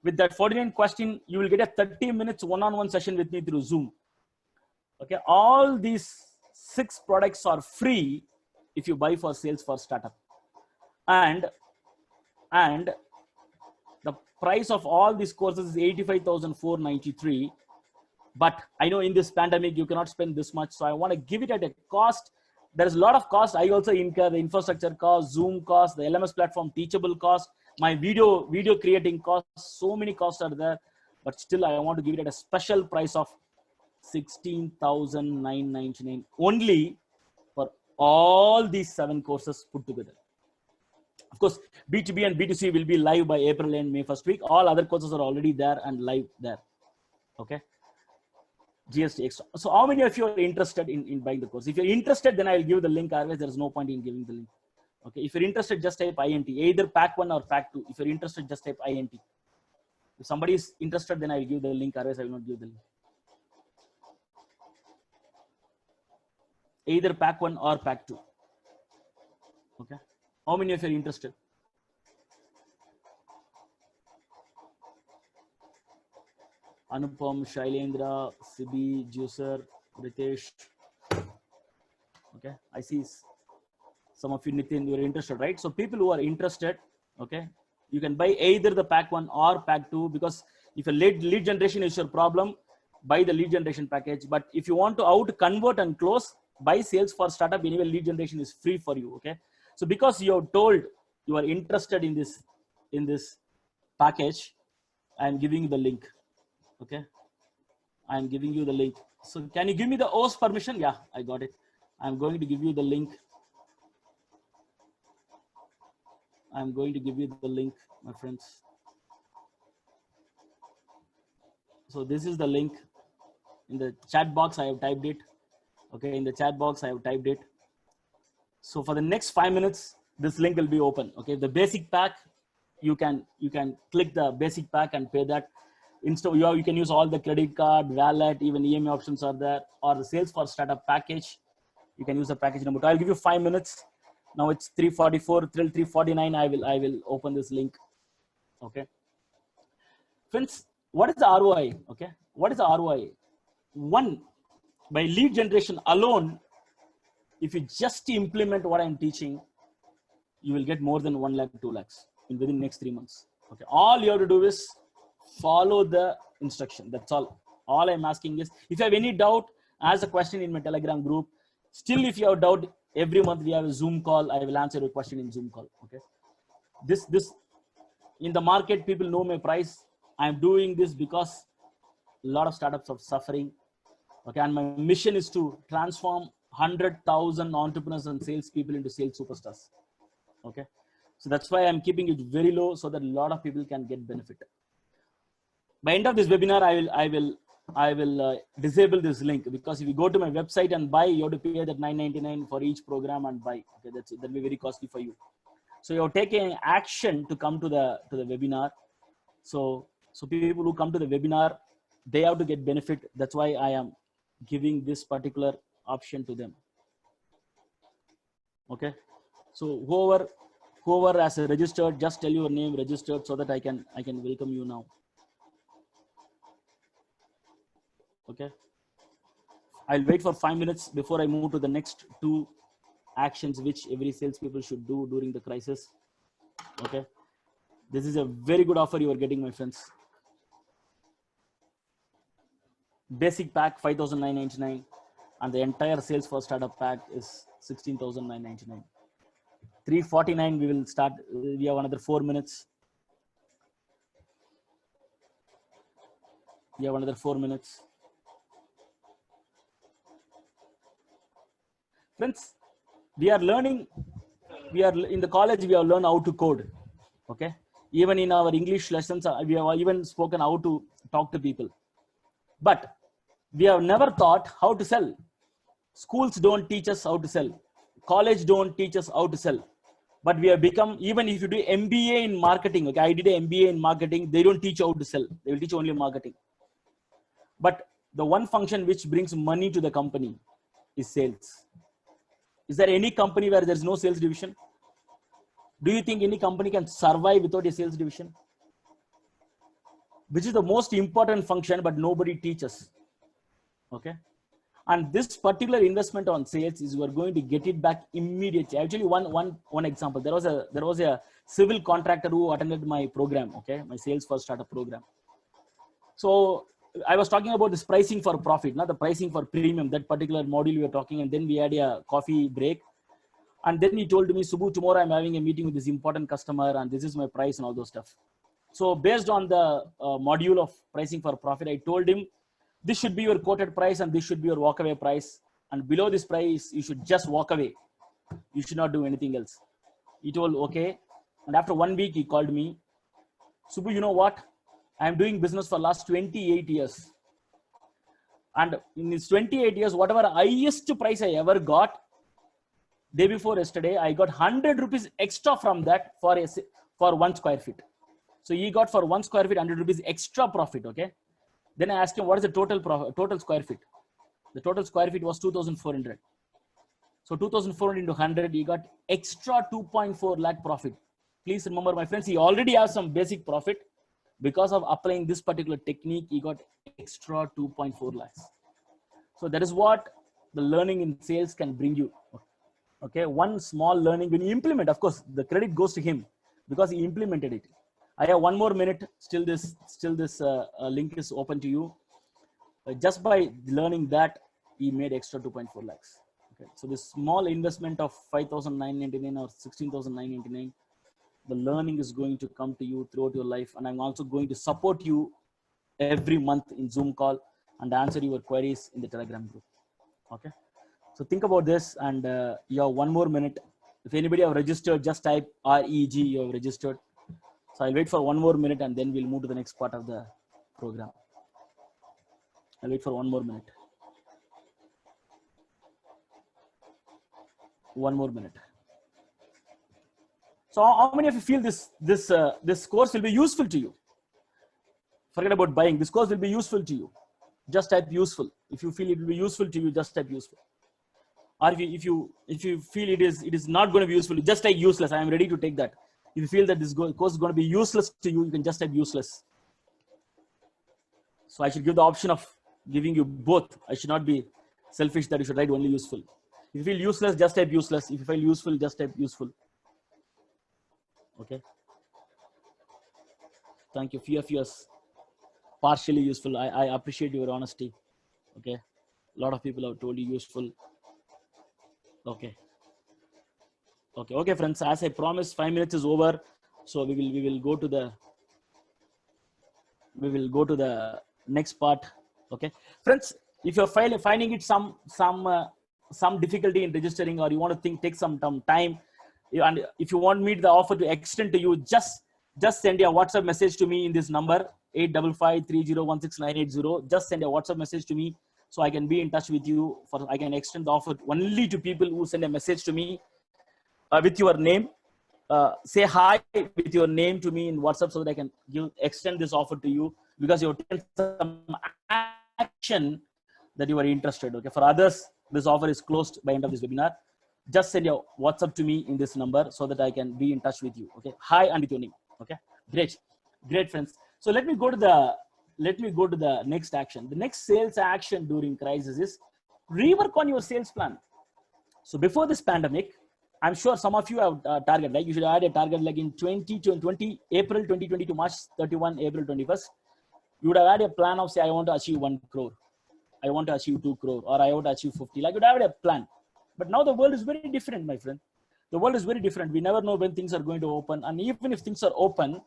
With that 49 question, you will get a 30 minutes one-on-one session with me through Zoom. Okay, all these 6 products are free if you buy for sales for startup. And the price of all these courses is 85,493. But I know in this pandemic, you cannot spend this much. So I want to give it at a cost. There's a lot of cost. I also incur the infrastructure cost, Zoom cost, the LMS platform, Teachable cost, my video creating costs. So many costs are there. But still, I want to give it at a special price of 16,999 only for all these 7 courses put together. Of course, B2B and B2C will be live by April and May first week. All other courses are already there and live there. Okay. GST extra. So how many of you are interested in buying the course? If you're interested, then I'll give the link. Otherwise, there's no point in giving the link. Okay. If you're interested, just type INT, either pack 1 or pack 2. If you're interested, just type INT. If somebody is interested, then I'll give the link. Otherwise, I will not give the link. Either pack 1 or pack 2. Okay. How many of you are interested? Anupam, Shailendra, Sibi, Juicer, Ritesh. Okay, I see some of you, Nitin, you are interested, right? So people who are interested, okay, you can buy either the pack 1 or pack 2, because if a lead generation is your problem, buy the lead generation package. But if you want to out convert and close, buy sales for startup. Anyway, lead generation is free for you. Okay, so because you have told you are interested in this package, I am giving you the link. Okay, I am giving you the link. So can you give me the host permission? Yeah, I got it. I'm going to give you the link. I'm going to give you the link, my friends. So this is the link. In the chat box, I have typed it. Okay, in the chat box, I have typed it. So for the next 5 minutes, this link will be open. Okay, the basic pack, you can click the basic pack and pay that. Instead, you can use all the credit card, wallet, even EMI options are there, or the sales for startup package. You can use the package number 2. I'll give you 5 minutes. Now it's 3:44 till 3:49. I will open this link. Okay. Friends, what is the ROI? Okay, what is the ROI? 1, by lead generation alone, if you just implement what I'm teaching, you will get more than 1 lakh, 2 lakhs within the next 3 months. Okay, all you have to do is follow the instruction. That's all. All I'm asking is, if you have any doubt, ask a question in my Telegram group. Still, if you have doubt, every month we have a Zoom call. I will answer your question in Zoom call. Okay. This in the market, people know my price. I'm doing this because a lot of startups are suffering. Okay, and my mission is to transform 100,000 entrepreneurs and salespeople into sales superstars. Okay, so that's why I'm keeping it very low so that a lot of people can get benefit. By end of this webinar, I will disable this link, because if you go to my website and buy, you have to pay that $9.99 for each program and buy. Okay, that'll be very costly for you. So you're taking action to come to the webinar. So people who come to the webinar, they have to get benefit. That's why I am giving this particular option to them. Okay, so whoever has registered, just tell your name registered so that I can welcome you now. Okay, I'll wait for 5 minutes before I move to the next 2 actions which every salespeople should do during the crisis. Okay, this is a very good offer you are getting, my friends. Basic pack 5,999, and the entire sales for startup pack is 16,999. 3:49 we will start. We have another 4 minutes. We have another 4 minutes. Friends, we are learning. We are in the college. We have learned how to code. Okay. Even in our English lessons, we have even spoken how to talk to people. But we have never taught how to sell. Schools don't teach us how to sell. College don't teach us how to sell. But we have become, even if you do MBA in marketing, okay, I did an MBA in marketing, they don't teach how to sell. They will teach only marketing. But the one function which brings money to the company is sales. Is there any company where there's no sales division? Do you think any company can survive without a sales division? Which is the most important function, but nobody teaches. Okay. And this particular investment on sales is you are going to get it back immediately. Actually, one example. There was a civil contractor who attended my program. Okay, my sales for startup program. So I was talking about this pricing for profit, not the pricing for premium. That particular module we were talking, and then we had a coffee break. And then he told me, Subbu, tomorrow I'm having a meeting with this important customer, and this is my price and all those stuff. So based on the module of pricing for profit, I told him, this should be your quoted price and this should be your walkaway price. And below this price, you should just walk away. You should not do anything else. He told, okay. And after 1 week, he called me, Subbu, you know what? I'm doing business for last 28 years. And in these 28 years, whatever highest price I ever got, day before yesterday, I got 100 rupees extra from that for 1 square feet. So he got for 1 square feet, 100 rupees extra profit. Okay. Then I asked him, what is the total square feet? The total square feet was 2,400. So 2,400 into 100, he got extra 2.4 lakh profit. Please remember, my friends, he already has some basic profit. Because of applying this particular technique, he got extra 2.4 lakhs. So that is what the learning in sales can bring you. Okay, one small learning when you implement, of course, the credit goes to him because he implemented it. I have 1 more minute. Still this link is open to you. Just by learning that, he made extra 2.4 lakhs. Okay, so this small investment of 5,999 or 16,999, the learning is going to come to you throughout your life. And I'm also going to support you every month in Zoom call and answer your queries in the Telegram group. Okay. So think about this, and you have 1 more minute. If anybody have registered, just type REG, you have registered. So I'll wait for 1 more minute and then we'll move to the next part of the program. I'll wait for 1 more minute. 1 more minute. So how many of you feel this course will be useful to you? Forget about buying. This course will be useful to you. Just type useful. If you feel it will be useful to you, just type useful. Or if you feel it is not going to be useful, just type useless. I am ready to take that. If you feel that this course is going to be useless to you, you can just type useless. So I should give the option of giving you both. I should not be selfish that you should write only useful. If you feel useless, just type useless. If you feel useful, just type useful. Okay. Thank you. Few of you are partially useful. I appreciate your honesty. Okay. A lot of people have told you useful. Okay. Okay, friends. As I promised, 5 minutes is over. So we will go to the next part. Okay, friends. If you're finding it some difficulty in registering, or you want to take some time, and if you want me the offer to extend to you, just send a WhatsApp message to me in this number 855301690. Just send a WhatsApp message to me so I can be in touch with you. I can extend the offer only to people who send a message to me with your name. Say hi with your name to me in WhatsApp so that I can extend this offer to you, because you have taken some action that you are interested. Okay, for others, this offer is closed by end of this webinar. Just send your WhatsApp to me in this number so that I can be in touch with you. Okay, hi and with your name. Okay, great friends. So let me go to the next action. The next sales action during crisis is rework on your sales plan. So before this pandemic, I'm sure some of you have a target, like you should add a target like in April 2020 to March 31, April 21st. You would have had a plan of, say, I want to achieve 1 crore. I want to achieve 2 crore, or I want to achieve 50. Like, you would have a plan. But now the world is very different, my friend. The world is very different. We never know when things are going to open. And even if things are open,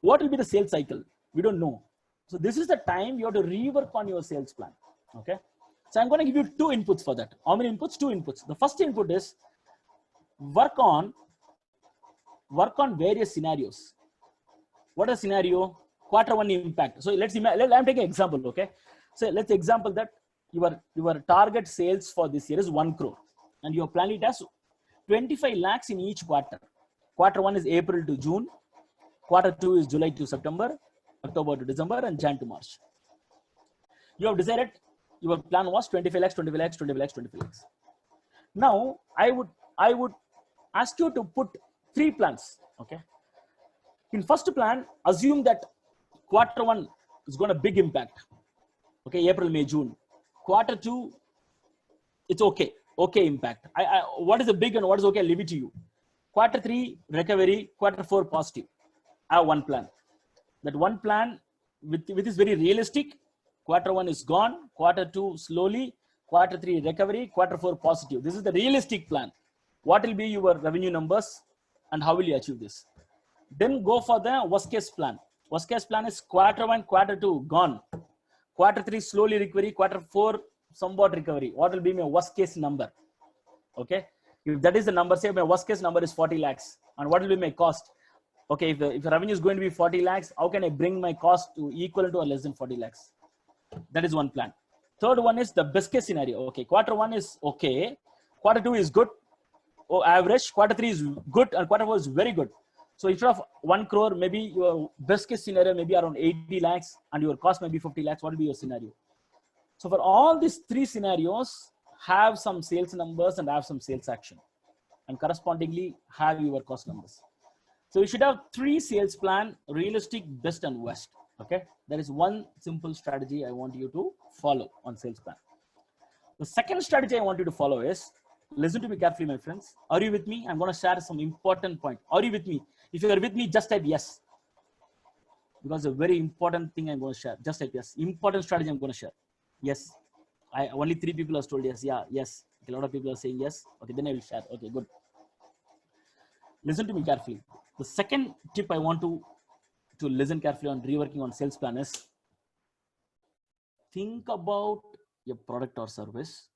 what will be the sales cycle? We don't know. So this is the time you have to rework on your sales plan. Okay. So I'm going to give you 2 inputs for that. How many inputs? 2 inputs. The first input is work on various scenarios. What is scenario? Q1 impact. So I'm taking an example. Okay. So let's example that your target sales for this year is 1 crore, and you plan it as 25 lakhs in each quarter. Q1 is April to June. Q2 is July to September, October to December, and Jan to March. You have decided your plan was 25 lakhs, 25 lakhs, 25 lakhs, 25 lakhs. Now, I would ask you to put 3 plans. Okay. In first plan, assume that quarter 1 is going to big impact. Okay, April, May, June. Quarter 2, it's okay. Okay impact. What is the big and what is okay? I'll leave it to you. Quarter 3, recovery. Quarter 4, positive. I have one plan. That one plan with is very realistic. Quarter 1 is gone. Quarter 2, slowly. Quarter 3, recovery. Quarter 4, positive. This is the realistic plan. What will be your revenue numbers and how will you achieve this? Then go for the worst case plan. Worst case plan is quarter 1, quarter 2, gone. Quarter 3, slowly recovery. Quarter 4, somewhat recovery. What will be my worst case number? Okay. If that is the number, say my worst case number is 40 lakhs. And what will be my cost? Okay, if the revenue is going to be 40 lakhs, how can I bring my cost to equal to or less than 40 lakhs? That is one plan. Third one is the best case scenario. Okay, quarter 1 is okay. Quarter 2 is good, average. Quarter 3 is good, and quarter 4 is very good. So instead of 1 crore, maybe your best case scenario may be around 80 lakhs and your cost may be 50 lakhs. What will be your scenario? So for all these 3 scenarios, have some sales numbers and have some sales action, and correspondingly have your cost numbers. So you should have 3 sales plan: realistic, best, and worst. Okay, that is one simple strategy I want you to follow on sales plan. The second strategy I want you to follow is, listen to me carefully, my friends. Are you with me? I'm going to share some important point. Are you with me? If you are with me, just type yes, because a very important thing I'm going to share. Just type yes. Important strategy I'm going to share. Yes. Only 3 people have told yes. Yeah, yes. Okay, a lot of people are saying yes. Okay, then I will share. Okay, good. Listen to me carefully. The second tip I want to listen carefully on reworking on sales plan is, think about your product or service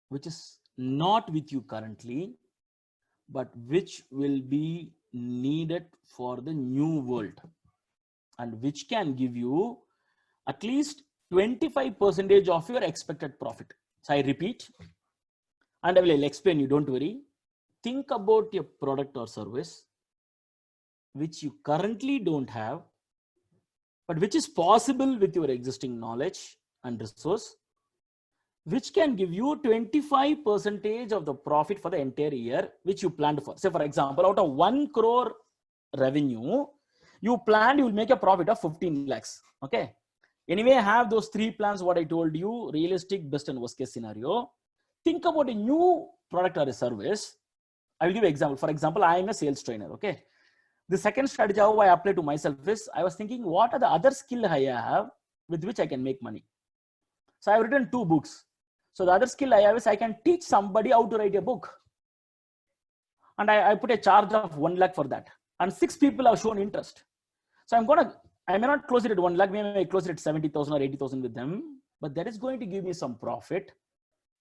which is not with you currently, but which will be needed for the new world and which can give you at least 25% of your expected profit. So I repeat, and I will explain you, don't worry. Think about your product or service which you currently don't have, but which is possible with your existing knowledge and resource, which can give you 25% of the profit for the entire year, which you planned for. Say, for example, out of 1 crore revenue, you planned you will make a profit of 15 lakhs. Okay. Anyway, have those 3 plans, what I told you: realistic, best, and worst case scenario. Think about a new product or a service. I will give an example. For example, I am a sales trainer. Okay. The second strategy how I apply to myself is, I was thinking, what are the other skill I have with which I can make money? So I've written 2 books. So the other skill I have is I can teach somebody how to write a book. And I put a charge of 1 lakh for that. And 6 people have shown interest. So I may not close it at 1 lakh, maybe I close it at 70,000 or 80,000 with them, but that is going to give me some profit,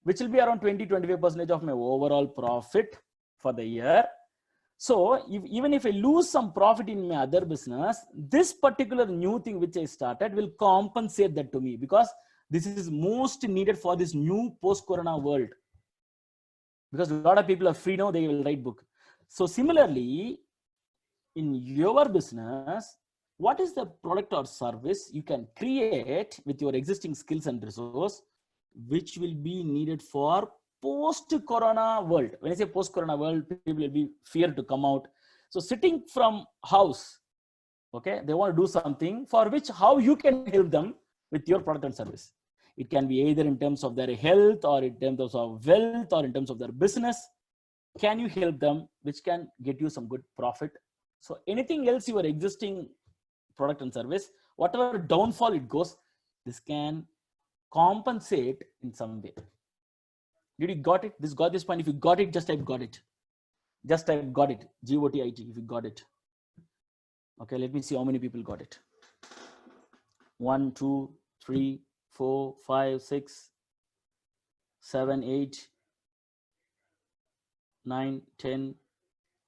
which will be around 20-25% of my overall profit for the year. So even if I lose some profit in my other business, this particular new thing which I started will compensate that to me, because this is most needed for this new post-corona world. Because a lot of people are free now, they will write book. So similarly, in your business, what is the product or service you can create with your existing skills and resource, which will be needed for post-corona world? When I say post-corona world, people will be feared to come out. So sitting from house, okay, they want to do something for which how you can help them with your product and service. It can be either in terms of their health or in terms of wealth or in terms of their business. Can you help them, which can get you some good profit? So anything else, your existing product and service, whatever downfall it goes, this can compensate in some way. Did you got it? Got this point? If you got it, just type got it. Just type got it. GOTIT if you got it. Okay, let me see how many people got it. 1, 2, 3, 4, 5, 6, 7, 8, 9, 10.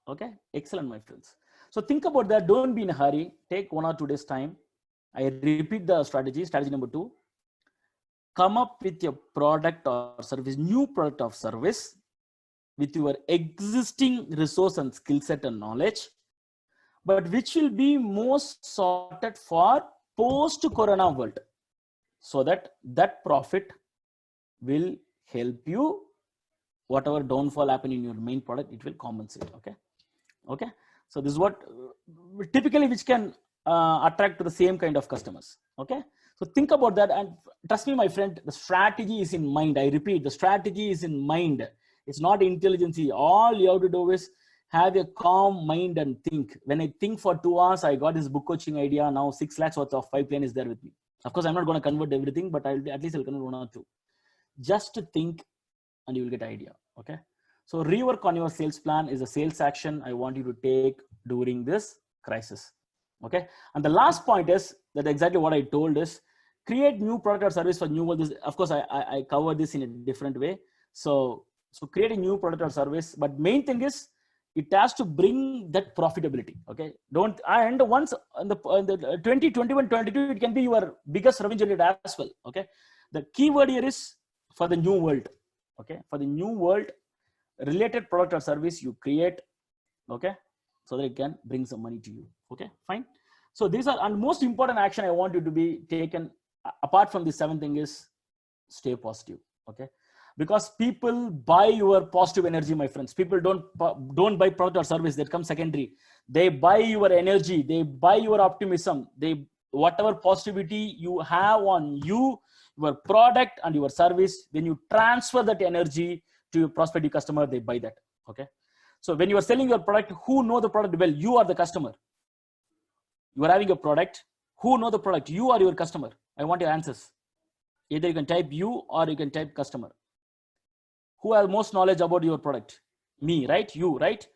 Okay, excellent, my friends. So think about that. Don't be in a hurry. Take 1 or 2 days time. I repeat the strategy. Strategy number 2. Come up with your product or service, new product or service with your existing resource and skill set and knowledge, but which will be most sorted for post-corona world. so that that profit will help you. Whatever downfall happen in your main product, it will compensate. Okay. So this is what typically which can attract to the same kind of customers. Okay. So think about that, and trust me, my friend, the strategy is in mind. I repeat, the strategy is in mind. It's not intelligence. All you have to do is have a calm mind and think. When I think for 2 hours, I got this book coaching idea. Now 6 lakhs worth of pipeline is there with me. Of course, I'm not going to convert everything, but at least I'll convert 1 or 2. Just to think and you will get idea. Okay. So rework on your sales plan is a sales action I want you to take during this crisis. Okay. And the last point is that exactly what I told is create new product or service for new world. This, of course, I cover this in a different way. So create a new product or service, but main thing is it has to bring that profitability. Okay. And once in the 2021, 22, it can be your biggest revenue generator as well. Okay. The keyword here is for the new world. Okay. For the new world related product or service you create. Okay. So that it can bring some money to you. Okay, fine. So these are, and most important action I want you to be taken apart from the 7th thing is stay positive. Okay. Because people buy your positive energy, my friends. People don't buy product or service, that comes secondary. They buy your energy, they buy your optimism, whatever positivity you have on you, your product and your service, when you transfer that energy to your prospective customer, they buy that. Okay. So when you are selling your product, who know the product well? You are the customer. You are having a product. Who know the product? You are your customer. I want your answers. Either you can type you or you can type customer. Who has most knowledge about your product? Me, right? You, right?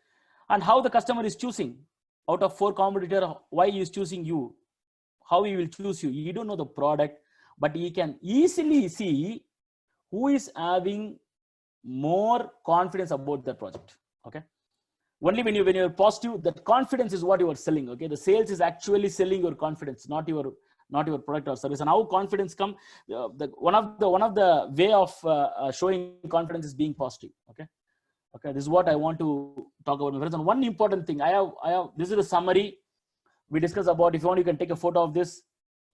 And how the customer is choosing out of 4 competitors, why he is choosing you? How he will choose you? You don't know the product, but he can easily see who is having more confidence about that project. Okay. Only when you're positive, that confidence is what you are selling. Okay. The sales is actually selling your confidence, not your product or service. And how confidence come? One of the way of showing confidence is being positive. Okay. Okay. This is what I want to talk about, my friends. And one important thing I have. This is a summary we discussed about. If you want, you can take a photo of this.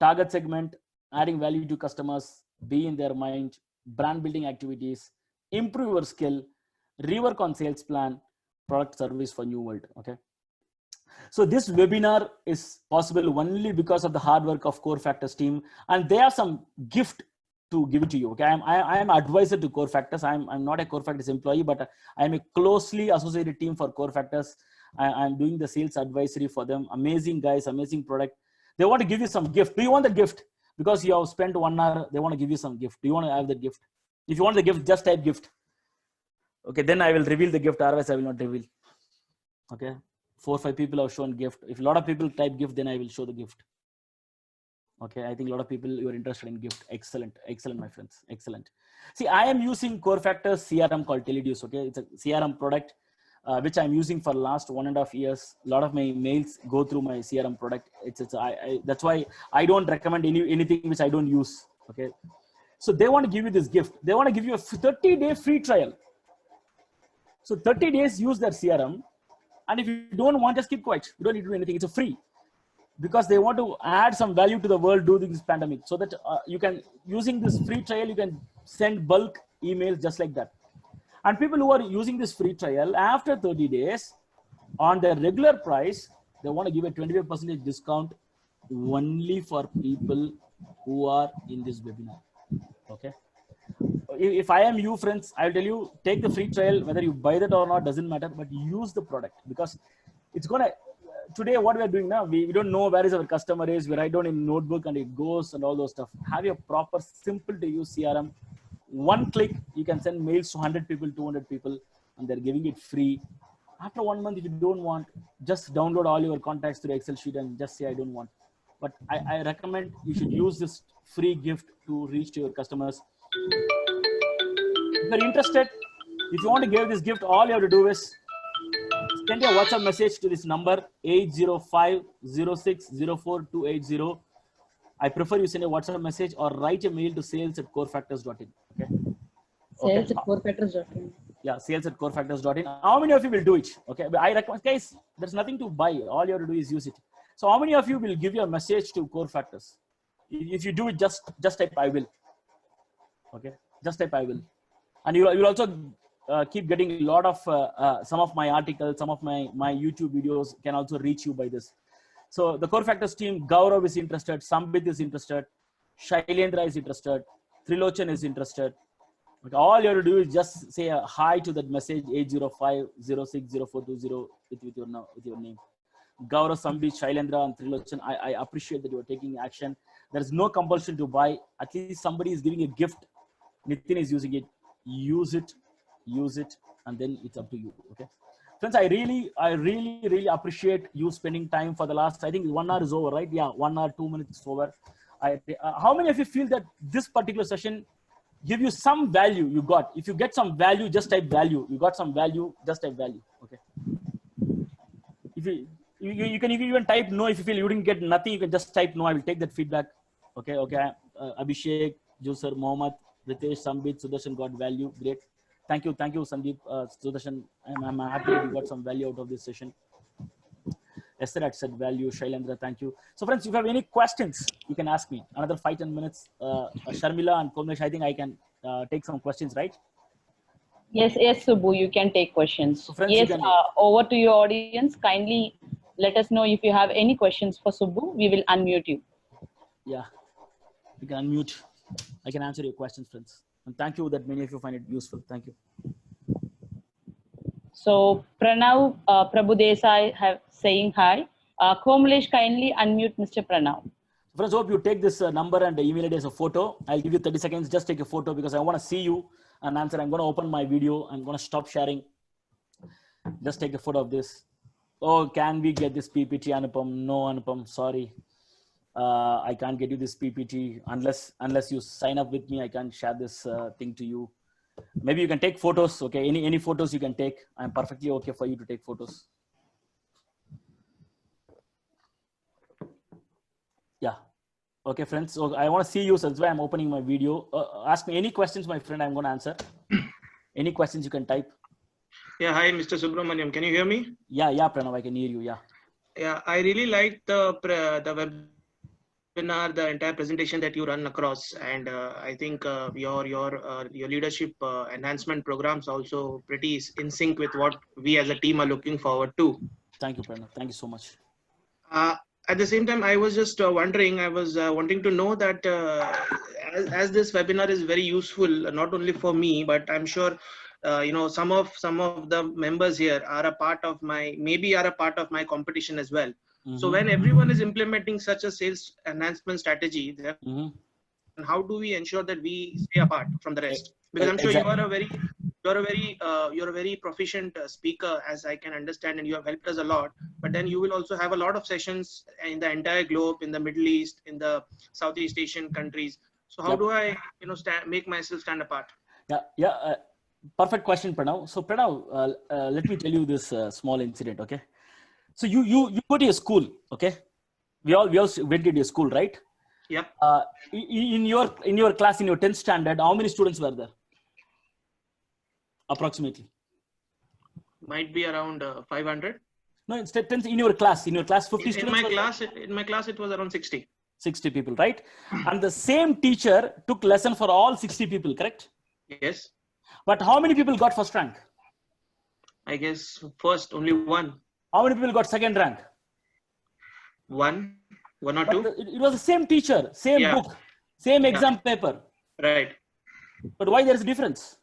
Target segment, adding value to customers, be in their mind, brand building activities, improve your skill, rework on sales plan, product service for new world. Okay. So this webinar is possible only because of the hard work of Core Factors team, and they have some gift to give it to you. Okay. I am advisor to Core Factors. I'm not a Core Factors employee, but I'm a closely associated team for Core Factors. I'm doing the sales advisory for them. Amazing guys, amazing product. They want to give you some gift. Do you want the gift? Because you have spent 1 hour, they want to give you some gift. Do you want to have the gift? If you want the gift, just type gift. Okay, then I will reveal the gift, otherwise I will not reveal. Okay, 4 or 5 people have shown gift. If a lot of people type gift, then I will show the gift. Okay, I think a lot of people, you are interested in gift. Excellent, excellent, my friends, excellent. See, I am using Core Factors CRM called Teleduce. Okay, it's a CRM product which I'm using for last 1.5 years. A lot of my mails go through my CRM product. That's why I don't recommend anything which I don't use. Okay, so they want to give you this gift. They want to give you a 30-day free trial. So 30 days use their CRM, and if you don't want, just keep quiet. You don't need to do anything. It's a free, because they want to add some value to the world during this pandemic, so that you can, using this free trial, you can send bulk emails just like that. And people who are using this free trial, after 30 days on their regular price, they want to give a 25% discount only for people who are in this webinar. Okay. If I am you, friends, I'll tell you, take the free trial, whether you buy that or not, doesn't matter, but use the product, because it's going to, today what we are doing now, we don't know where is our customer is. We write down in notebook and it goes and all those stuff. Have a proper, simple to use CRM. 1 click, you can send mails to 100 people, 200 people, and they're giving it free. After 1 month, if you don't want, just download all your contacts to the Excel sheet and just say, I don't want. But I recommend you should use this free gift to reach to your customers. If you're interested, if you want to give this gift, all you have to do is send a WhatsApp message to this number 805-0604-280. I prefer you send a WhatsApp message or write a mail to sales@corefactors.in. Okay. Sales@corefactors.in. Yeah, sales@corefactors.in. How many of you will do it? Okay. I recommend, guys, there's nothing to buy. All you have to do is use it. So how many of you will give your message to Core Factors? if you do it, just type I will. Okay, just type I will, and you'll also keep getting a lot of some of my articles, some of my YouTube videos can also reach you by this. So the Core Factors team, Gaurav is interested, Sambit is interested, Shailendra is interested, Trilochan is interested. Okay, all you have to do is just say a hi to that message 805060420 with your name. Gaurav, Sambit, Shailendra, and Trilochan, I appreciate that you are taking action. There is no compulsion to buy. At least somebody is giving a gift. Nitin is using it. Use it, and then it's up to you. Okay, friends, I really appreciate you spending time for the last. I think 1 hour is over, right? Yeah, 1 hour 2 minutes is over. How many of you feel that this particular session give you some value? You got. If you get some value, just type value. You got some value, just type value. Okay. If you can even type no. If you feel you didn't get nothing, you can just type no. I will take that feedback. Okay. Abhishek, Jusar, Mohammed, Ritesh, Sambit, Sudarshan got value. Great. Thank you, Sandeep, Sudarshan. I'm happy you got some value out of this session. Esther had said value. Shailendra, thank you. So friends, if you have any questions, you can ask me. Another 5-10 minutes. Sharmila and Komlesh, I think I can take some questions, right? Yes, Subbu, you can take questions. So friends, yes, over to your audience. Kindly let us know if you have any questions for Subbu. We will unmute you. Yeah, you can unmute. I can answer your questions, friends. And thank you that many of you find it useful. Thank you. So Pranav Prabhu Desai have saying hi. Komlesh, kindly unmute Mr. Pranav. Friends, hope you take this number and the email ID as a photo. I'll give you 30 seconds. Just take a photo because I want to see you and answer. I'm going to open my video. I'm going to stop sharing. Just take a photo of this. Oh, can we get this PPT, Anupam? No, Anupam, sorry. I can't get you this PPT unless you sign up with me. I can't share this thing to you. Maybe you can take photos. Okay, any photos you can take. I'm perfectly okay for you to take photos. Yeah. Okay, friends. So I want to see you. So that's why I'm opening my video. Ask me any questions, my friend. I'm going to answer. Any questions you can type. Yeah. Hi, Mr. Subramaniam. Can you hear me? Yeah, Pranav. I can hear you. Yeah. Yeah. I really like the webinar, the entire presentation that you run across, and I think your leadership enhancement programs also pretty in sync with what we as a team are looking forward to. Thank you, Pranav. Thank you so much. At the same time, I was just wondering, I was wanting to know that as this webinar is very useful, not only for me, but I'm sure some of the members here are a part of my competition as well. Mm-hmm. So when everyone is implementing such a sales enhancement strategy, then how do we ensure that we stay apart from the rest? Because I'm sure you're a very proficient speaker, as I can understand, and you have helped us a lot. But then you will also have a lot of sessions in the entire globe, in the Middle East, in the Southeast Asian countries. So how do I, make myself stand apart? Yeah. Perfect question, Pranav. So Pranav, let me tell you this small incident, okay? So you go to a school, okay? We all went to a school, right? Yep. In your class, in your 10th standard, how many students were there? Approximately. Might be around 500. No, in your class, 50 students. In my class, it was around 60. 60 people, right? And the same teacher took lesson for all 60 people, correct? Yes. But how many people got first rank? I guess first, only one. How many people got second rank? One or two. It was the same teacher, same book, same exam paper. Right. But why there is a difference?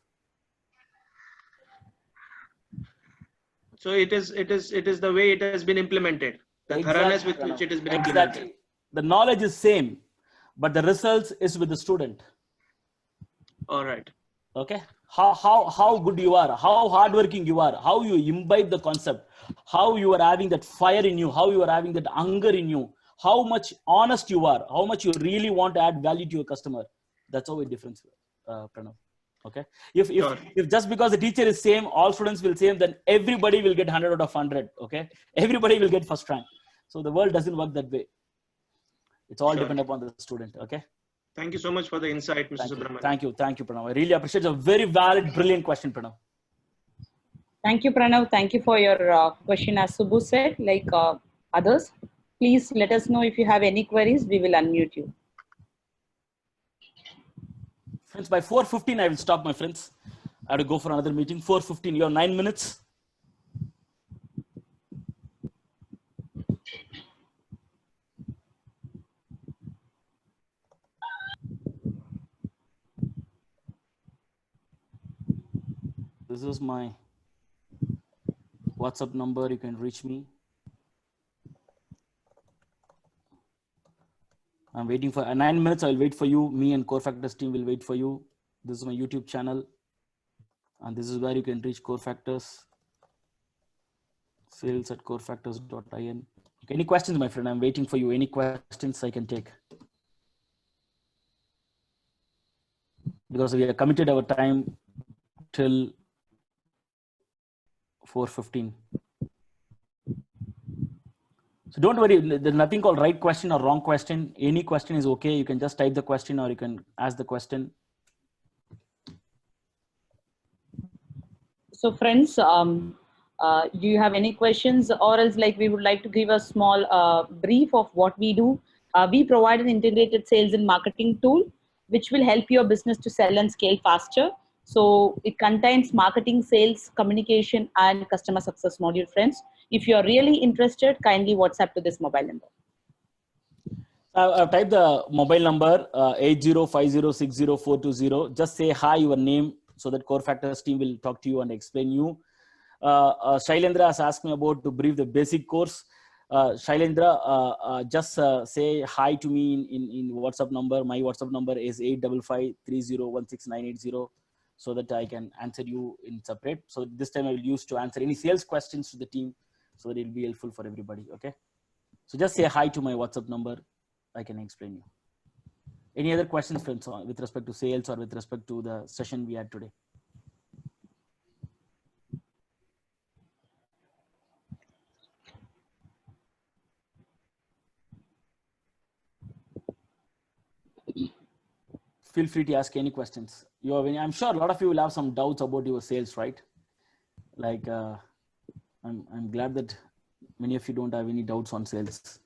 So it is the way it has been implemented. The thoroughness with which it has been implemented. The knowledge is same, but the results is with the student. All right. Okay. How good you are, how hardworking you are, how you imbibe the concept, how you are having that fire in you, how you are having that hunger in you, how much honest you are, how much you really want to add value to your customer. That's how it difference, Pranav. Okay. If just because the teacher is same, all students will same, then everybody will get 100 out of 100. Okay. Everybody will get first rank. So the world doesn't work that way. It's all dependent upon the student. Okay. Thank you so much for the insight, Mr. Subramanian. Thank you, Pranav. I really appreciate it. It's a very valid, brilliant question, Pranav. Thank you, Pranav. Thank you for your question. As Subbu said, like others, please let us know if you have any queries. We will unmute you. Friends, by 4:15 I will stop, my friends. I have to go for another meeting. 4:15. You have 9 minutes. This is my WhatsApp number. You can reach me. I'm waiting for 9 minutes. I'll wait for you. Me and Core Factors team will wait for you. This is my YouTube channel. And this is where you can reach Core Factors. sales@corefactors.in. Okay, any questions, my friend? I'm waiting for you. Any questions I can take? Because we are committed our time till 4:15. So don't worry, there's nothing called right question or wrong question. Any question is okay. You can just type the question or you can ask the question. So friends, do you have any questions, or else like we would like to give a small brief of what we do. We provide an integrated sales and marketing tool which will help your business to sell and scale faster. So it contains marketing, sales, communication, and customer success module, friends. If you're really interested, kindly WhatsApp to this mobile number. I've typed the mobile number 8050604220. Just say hi, your name, so that Core Factors team will talk to you and explain you. Shailendra has asked me about to brief the basic course. Shailendra, just say hi to me in WhatsApp number. My WhatsApp number is 8553016980, so that I can answer you in separate. So this time I will use to answer any sales questions to the team, so that it will be helpful for everybody. Okay. So just say hi to my WhatsApp number. I can explain you. Any other questions, friends, with respect to sales or with respect to the session we had today? Feel free to ask any questions. You have any, I'm sure a lot of you will have some doubts about your sales, right? Like, I'm glad that many of you don't have any doubts on sales.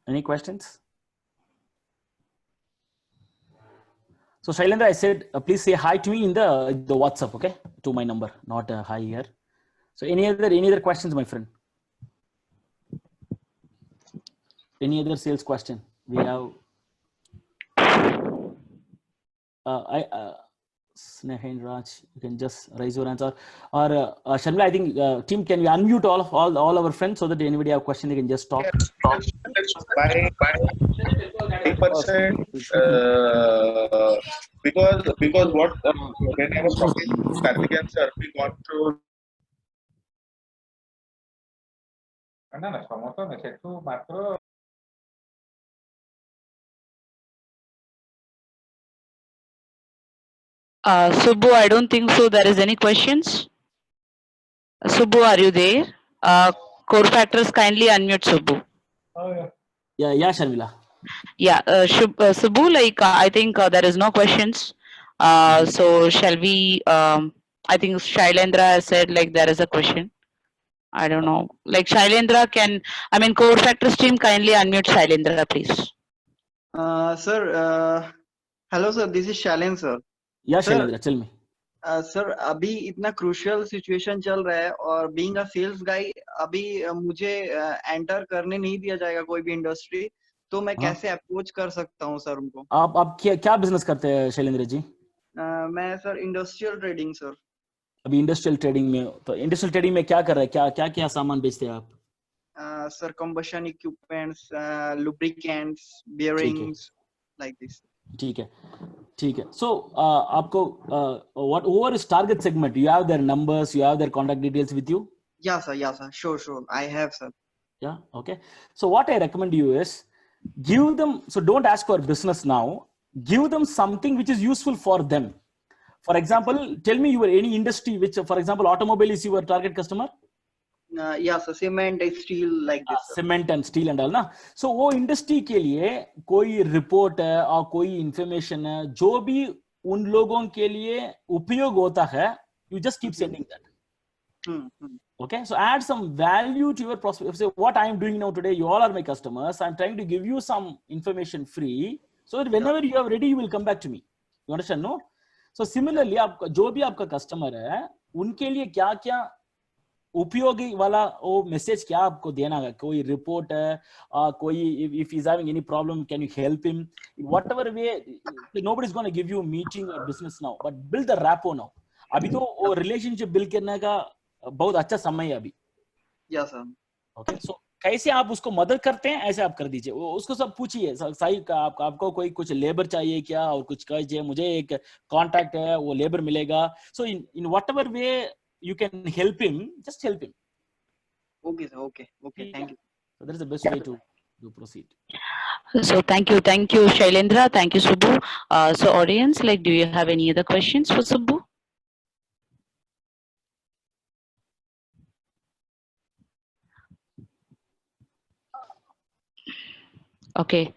Any questions? So Shailendra, I said, please say hi to me in the WhatsApp, okay? To my number, not hi here. So any other questions, my friend? Any other sales question? We have, Sneha Raj, you can just raise your hands, or Sharmila, I think team, can we unmute all our friends so that anybody have question, they can just talk. By 5%, because what when I was talking to Karthikeyan sir, we got through. Subbu, I don't think so. There is any questions. Subbu, are you there? Core Factors, kindly unmute Subbu. Yeah, Sharmila. Yeah, Subbu, like I think there is no questions. So shall we? I think Shailendra has said like there is a question. I don't know. Like Shailendra can, I mean, Core Factors team, kindly unmute Shailendra, please. Sir, hello sir, this is Shailen sir. Yeah, Sir, Shailendra, tell me. Sir अभी इतना crucial situation चल रहा है और being a sales गाय अभी मुझे enter करने नहीं दिया जाएगा कोई भी इंडस्ट्री, तो मैं कैसे अप्रोच कर सकता हूँ सर उनको? आप क्या बिजनेस करते हैं शैलेंद्र जी? मैं सर इंडस्ट्रियल ट्रेडिंग सर। अभी इंडस्ट्रियल ट्रेडिंग में, तो इंडस्ट्रियल ट्रेडिंग में क्या कर रहे हैं, क्या सामान बेचते हैं आप? Sir combustion equipments, lubricants, bearings, like this. ठीक है. So आपको what is target segment? You have their numbers, you have their contact details with you? Yeah sir, sure, I have sir. Yeah, okay. So what I recommend you is give them, so don't ask for business now, give them something which is useful for them. For example, tell me your any industry which, for example, automobile is your target customer? Yeah sir, cement, steel, like this. Cement and steel and all ना. So वो industry के लिए कोई report है और कोई information है जो भी उन लोगों के लिए उपयोग होता है, you just keep sending that. Okay, so add some value to your prospect. Say what I am doing now today, you all are my customers. I'm trying to give you some information free, so that whenever you are ready, you will come back to me. You understand, no? So similarly, आपका जो भी आपका customer है, उनके लिए क्या क्या उपयोगी वाला वो मैसेज क्या आपको देना है? कोई रिपोर्ट है, कोई if he's having any problem, can you help him? In whatever way, nobody is going to give you a meeting or business now, but build the rapport now. अभी तो वो relationship build करने का बहुत अच्छा समय है अभी. Yes, sir. Okay, so कैसे आप उसको मदद करते हैं ऐसे आप कर दीजिए. उसको सब पूछिए, सही का आपको कोई कुछ लेबर चाहिए क्या, और कुछ चाहिए, मुझे एक कॉन्टैक्ट है, वो लेबर मिलेगा. So in whatever way you can help him, just help him. Okay, sir. Okay. Thank you. So that is the best way to proceed. So thank you, Shailendra. Thank you, Subbu. So audience, like, do you have any other questions for Subbu? Okay.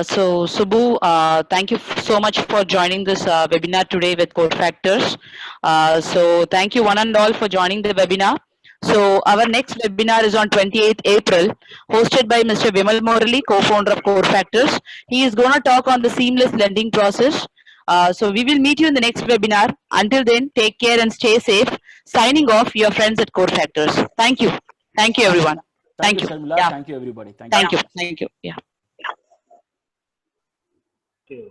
So Subbu, thank you so much for joining this webinar today with Code Factors. So thank you one and all for joining the webinar. So our next webinar is on 28th April, hosted by Mr. Vimal Morali, co-founder of Code Factors. He is going to talk on the seamless lending process. So we will meet you in the next webinar. Until then, take care and stay safe. Signing off, your friends at Code Factors. Thank you. Thank you, everyone. Thank you, Sharmila. Yeah. Thank you, everybody. Thank you. Yeah. Okay.